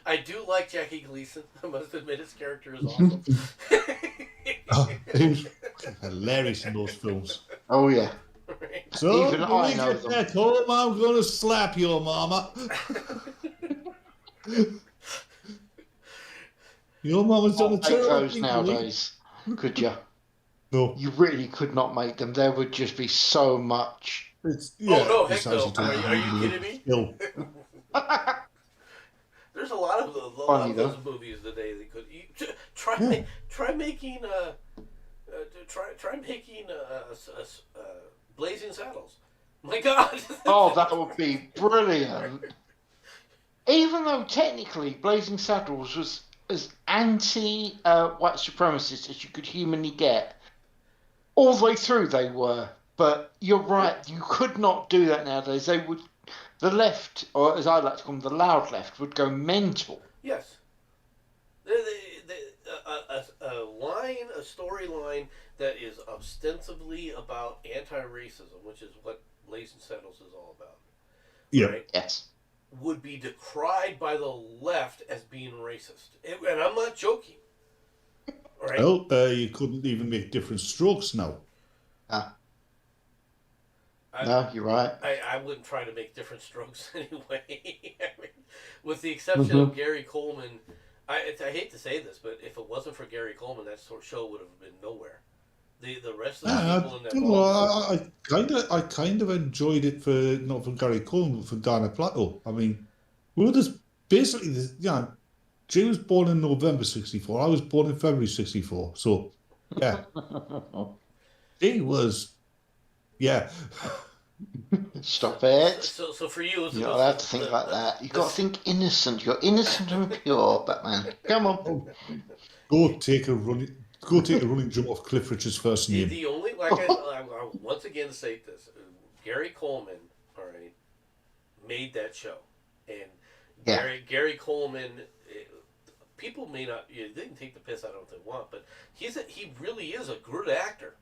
B: I do like Jackie Gleason. I must admit his character is awesome.
C: He was hilarious in those films.
A: Oh yeah.
B: Right.
C: So
A: Even
C: when
A: I
C: we
A: know
C: get
A: them.
C: back home, I'm gonna slap your mama. Your mama's done a
A: Make
C: terrible
A: those
C: thing to me.
A: nowadays, could you?
C: No,
A: You really could not make them. There would just be so much.
C: it's
B: Oh no, heck
C: it's
B: no!
C: actually
B: Are you kidding me?
C: Still.
B: There's a lot of those movies today that could try making Blazing Saddles. My God!
A: Oh, that would be brilliant. Even though technically Blazing Saddles was as anti-white supremacist as you could humanly get, all the way through they were. But you're right, you could not do that nowadays. The left, or as I like to call them, the loud left, would go mental.
B: Yes. A storyline that is ostensibly about anti-racism, which is what Blazing Saddles is all about.
C: Yeah.
B: Right?
A: Yes.
B: Would be decried by the left as being racist. And I'm not joking. Right?
C: Well, you couldn't even make different strokes now.
A: No, you're right.
B: I wouldn't try to make different strokes anyway. I mean, with the exception of Gary Coleman, I hate to say this, but if it wasn't for Gary Coleman, that sort of show would have been nowhere. The rest of the people in that.
C: I kind of enjoyed it for not for Gary Coleman, but for Dana Plato. I mean, we were just basically, Jay was born in November '64. I was born in February '64. So, yeah, Jay was, yeah.
A: Stop it.
B: So for you,
A: you're not allowed to think like that. You've got to think innocent. You're innocent and pure, Batman. Come on.
C: Go take a running jump off Cliff Richard's first name.
B: The only, I once again say this: Gary Coleman, all right, made that show, and Gary Coleman. People may not, they can take the piss out of what they want, but he really is a good actor.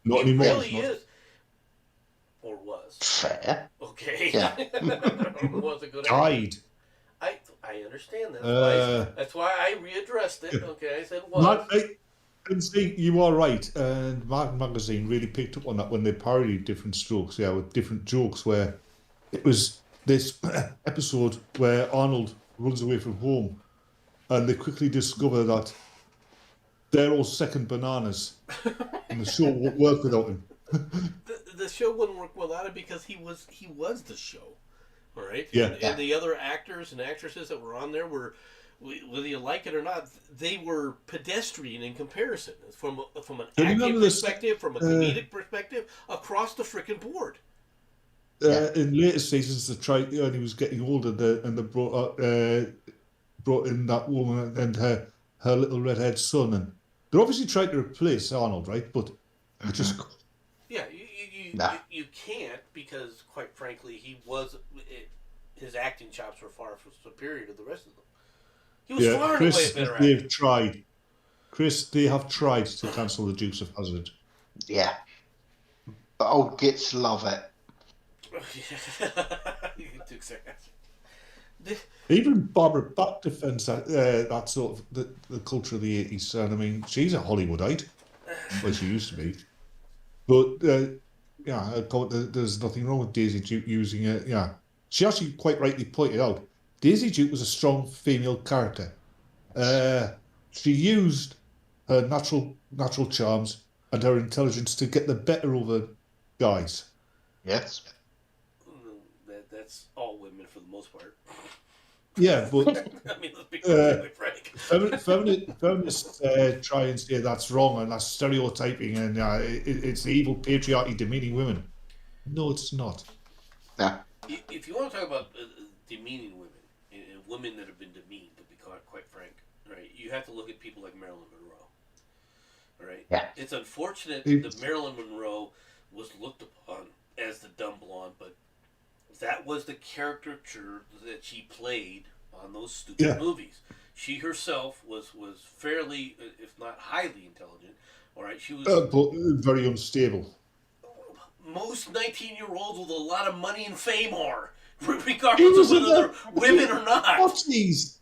C: Not anymore.
B: He really is. Or was.
A: Fair.
B: Okay.
A: Yeah.
B: Was a good
C: Tried.
B: I understand that.
C: Uh,
B: That's why I readdressed it. Okay, I said was.
C: Matt, and see, you are right. And Martin Magazine really picked up on that when they parodied different strokes, yeah, with different jokes, where it was this episode where Arnold runs away from home and they quickly discover that they're all second bananas and the show won't work without him.
B: The show wouldn't work without it because he was the show. All right,
C: Yeah.
B: and the other actors and actresses that were on there were, whether you like it or not, they were pedestrian in comparison from an
C: Do you
B: acting
C: remember this,
B: perspective, from a comedic perspective, across the freaking board.
C: in later seasons, they tried, and he was getting older, and they brought in that woman and her little redhead son, and they're obviously trying to replace Arnold, right? But they just
B: Yeah,
A: Nah.
B: you can't, because quite frankly, his acting chops were far superior to the rest of them. He was far and away
C: Chris,
B: a better actor.
C: they've tried. Chris, they have tried to cancel the Dukes of Hazzard.
A: Yeah. But old gits love it.
C: Even Barbara Buck defends that sort of the culture of the 80s. And I mean, she's a Hollywoodite, well, she used to be. But yeah, there's nothing wrong with Daisy Duke using it. Yeah, she actually quite rightly pointed out Daisy Duke was a strong female character. She used her natural charms and her intelligence to get the better over guys.
A: Yes.
B: That's all women for the most part.
C: Yeah, but
B: I mean, let's be completely frank.
C: feminists try and say that's wrong and that's stereotyping and it's the evil patriarchy demeaning women. No, it's not.
A: Yeah.
B: If you want to talk about demeaning women, and women that have been demeaned, to be quite frank, right, you have to look at people like Marilyn Monroe. All right?
A: Yeah.
B: It's unfortunate that Marilyn Monroe was looked upon as the dumb blonde, but that was the caricature that she played on those stupid movies. She herself was fairly, if not highly intelligent. All right, she was
C: But very unstable.
B: most 19-year-olds with a lot of money and fame are, regardless of whether they're women or not.
C: 40s.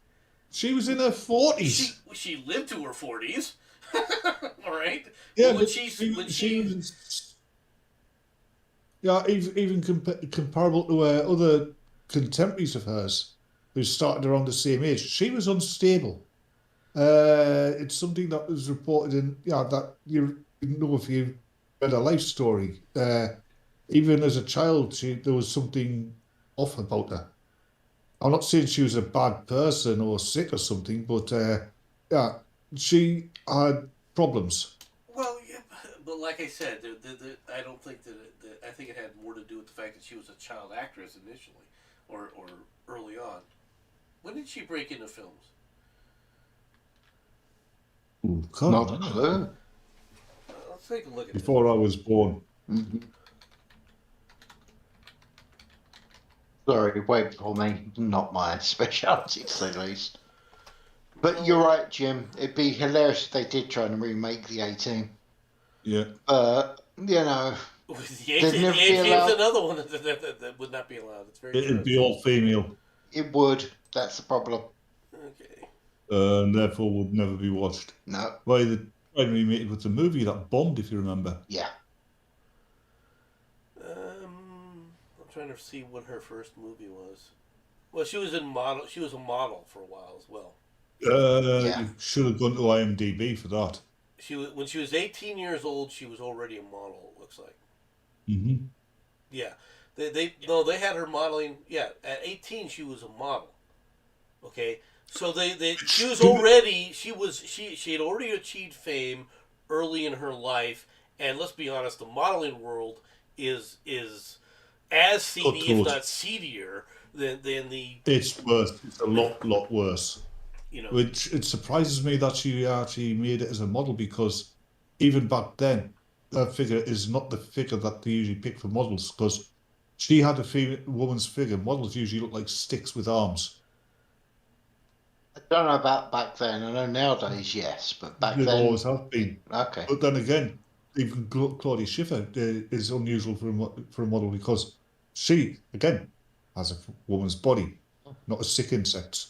C: She was in her 40s.
B: She lived to her 40s. All right.
C: Yeah,
B: When
C: but
B: she
C: was, yeah, even comparable to other contemporaries of hers who started around the same age. She was unstable. It's something that was reported in, that you know if you read her life story. Even as a child, there was something off about her. I'm not saying she was a bad person or sick or something, but she had problems.
B: Well, yeah, but like I said, I don't think that I think it had more to do with the fact that she was a child actress initially, or early on. When did she break into films?
C: Ooh,
A: Not a clue.
B: Let's take a look at
C: before I was born.
A: Mm-hmm. Sorry, way before me. Not my speciality, to say the least. But you're right, Jim. It'd be hilarious if they did try and remake the 18.
C: Yeah.
A: You know.
B: The 18 is another one that would not be allowed. It's very
C: It'd
B: true.
C: be all female.
A: It would. That's the problem.
B: Okay.
C: And therefore would never be watched.
A: No.
C: Why the primary mate with the movie that bombed, if you remember.
A: Yeah.
B: I'm trying to see what her first movie was. Well, she was a model for a while as well.
C: You should have gone to IMDb for that.
B: When she was 18 years old, she was already a model. It looks like.
C: Mm-hmm.
B: Yeah, they had her modeling. Yeah, at 18 she was a model. Okay, so she had already achieved fame early in her life, and let's be honest, the modeling world is as seedy, if not seedier, than the.
C: It's worse. It's a lot worse.
B: You know,
C: which it surprises me that she actually made it as a model, because even back then, that figure is not the figure that they usually pick for models, because she had a woman's figure. Models usually look like sticks with arms.
A: I don't know about back then. I know nowadays, yes, but back then.
C: They always have been.
A: Okay.
C: But then again, Claudia Schiffer is unusual for a model because she again has a woman's body, not a sick insect.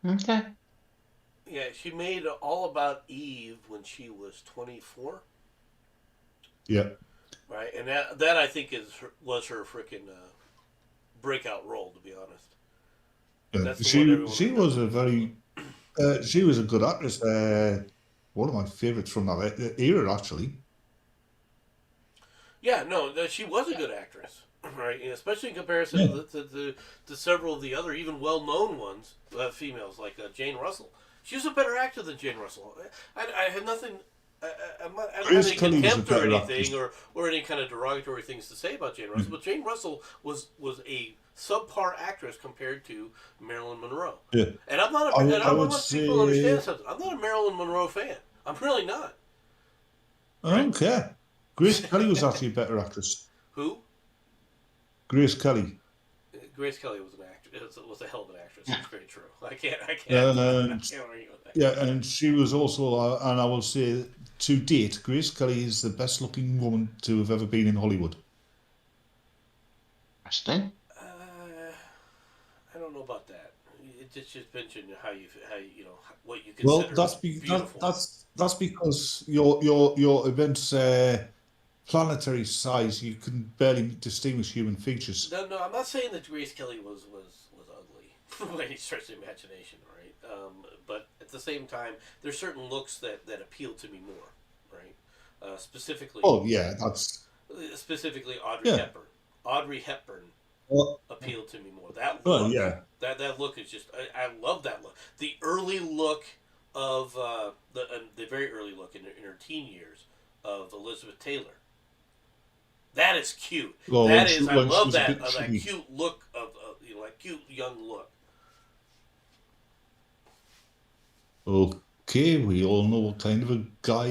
A: Okay.
B: Yeah, she made All About Eve when she was 24.
C: Yeah.
B: Right, and that I think was her freaking breakout role. To be honest, that's the one everyone
C: She was a very she was a good actress. One of my favorites from that era, actually.
B: Yeah, no, she was a good actress, right? Especially in comparison
C: Yeah.
B: to several of the other even well-known ones, females like Jane Russell. She was a better actor than Jane Russell. I have nothing. I don't have
C: Grace
B: any
C: Kelly was a
B: contempt or
C: better
B: anything,
C: actress.
B: or any kind of derogatory things to say about Jane Russell.
C: Mm.
B: But Jane Russell was a subpar actress compared to Marilyn Monroe.
C: Yeah.
B: And I'm not.
C: I,
B: And I
C: I would
B: want people to understand
C: say
B: something. I'm not a Marilyn Monroe fan. I'm really not.
C: I
B: Right?
C: don't care. Grace Kelly was actually a better actress.
B: Who?
C: Grace Kelly.
B: Grace Kelly was an actress. Was a hell of an actress. It's very true. I can't I
C: And
B: can't argue with that.
C: yeah, and she was also, and I will say, to date, Grace Kelly is the best-looking woman to have ever been in Hollywood.
A: Interesting.
B: I don't know about that. It just mentioned how you what you
C: Well,
B: consider beautiful.
C: that's because your event's planetary size. You can barely distinguish human features.
B: No, I'm not saying that Grace Kelly was ugly by any stretch of the imagination, right? But at the same time, there's certain looks that appeal to me more, right? Specifically,
C: Oh yeah, that's
B: specifically
C: yeah.
B: Hepburn. Audrey Hepburn
C: Well,
B: appealed to me more. That
C: well,
B: look,
C: yeah.
B: that look is just I love that look. The early look of the very early look in her teen years of Elizabeth Taylor. That is cute.
C: Well,
B: That is I
C: when she
B: love
C: was a
B: that
C: bit
B: that
C: chubby.
B: cute look of that cute young look.
C: Okay, we all know what kind of a guy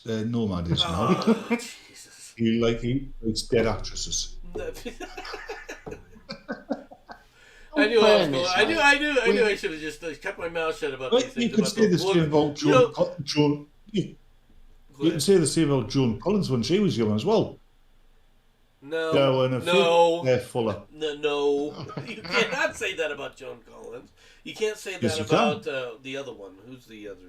C: Nomad is now.
B: Oh, Jesus.
C: He likes dead actresses.
B: I knew I was going.
A: Fairness,
B: I knew.
A: mate.
B: I knew. I should have just kept my mouth shut about these
C: But
B: things.
C: you could
B: About
C: say
B: the
C: the same
B: look.
C: about
B: You know,
C: Joan. You can say the same about Joan Collins when she was young as well. Yeah,
B: no,
C: when a
B: no,
C: they're fuller.
B: no. You cannot say that about Joan Collins. You can't say
C: Yes,
B: that
C: you
B: about
C: can.
B: the other one. Who's the other?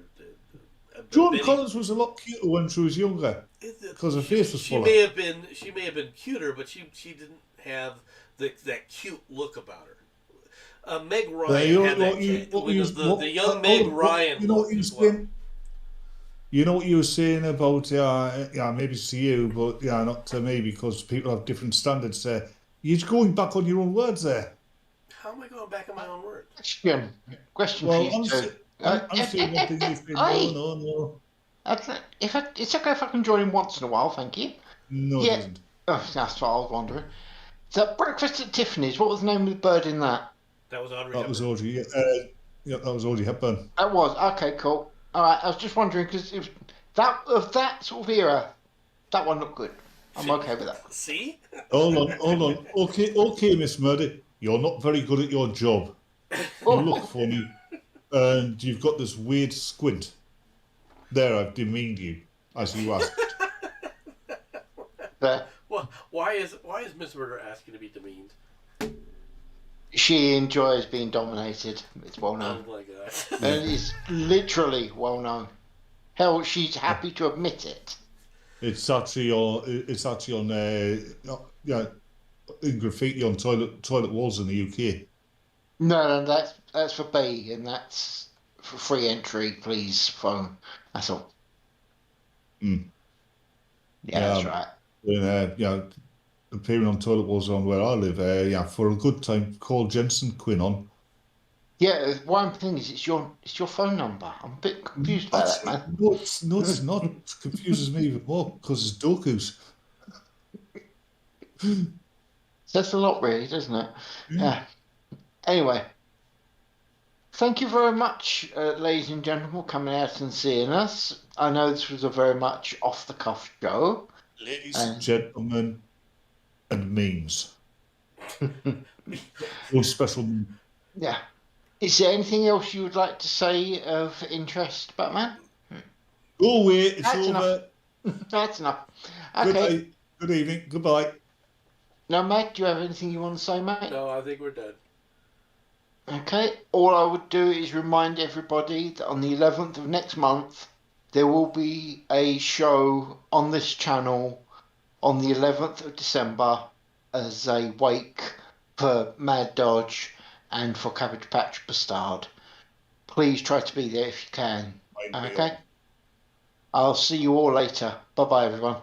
C: Joan
B: Betty.
C: Collins was a lot cuter when she was younger because her face was
B: She
C: fuller.
B: may have been. She may have been cuter, but she didn't have that cute look about her. Meg Ryan had that. The young Meg Ryan
C: you know
B: look
C: what you were
B: as well.
C: saying? You know what you were saying about yeah, maybe it's to you, but yeah, not to me because people have different standards there. You're going back on your own words there.
B: How am I going back on my own words?
A: Question for
C: Well,
A: you two.
C: I'm saying one thing. You say no, no, no.
A: It's okay if I can join in once in a while, thank you.
C: No, it
A: Yeah.
C: isn't.
A: Oh, that's what I was wondering. So, Breakfast at Tiffany's, what was the name of the bird in that?
B: That was Audrey
C: That was
B: Hepburn.
C: Audrey. Yeah, that was Audrey Hepburn.
A: That was. Okay, cool. Alright, I was just wondering because that sort of era, that one looked good. I'm okay with that.
B: See?
C: Hold on. Okay, Miss Murdy, you're not very good at your job. You look funny, and you've got this weird squint. There, I've demeaned you, as you asked.
B: Well, why is Miss Murder asking to be demeaned?
A: She enjoys being dominated. It's well known.
B: Oh my god!
A: And it's literally well known. Hell, she's happy to admit it.
C: It's actually on yeah, in graffiti on toilet walls in the UK.
A: No, that's for B, and that's for free entry. Please phone. That's all.
C: Mm.
A: Yeah, that's right.
C: Yeah, appearing on toilet walls on where I live. Yeah, for a good time, call Jenson Quinn on.
A: Yeah, one thing is it's your phone number. I'm a bit confused by that, man.
C: No, it's not. It confuses me even more because it's Doku's.
A: Says a lot, really, doesn't it? Yeah. Anyway, thank you very much, ladies and gentlemen, coming out and seeing us. I know this was a very much off-the-cuff show.
C: Ladies and gentlemen, and memes. One special.
A: Yeah. Is there anything else you would like to say of interest, Batman?
C: Go away, it's
A: That's
C: over.
A: enough. That's enough.
C: Good
A: Okay.
C: day, good evening, goodbye.
A: Now, Matt, do you have anything you want to say, mate?
B: No, I think we're done.
A: Okay. All I would do is remind everybody that on the 11th of next month, there will be a show on this channel on the 11th of December as a wake for Mad Dodge and for Cabbage Patch Bastard. Please try to be there if you can.
C: I'll be
A: Okay?
C: on.
A: I'll see you all later. Bye bye, everyone.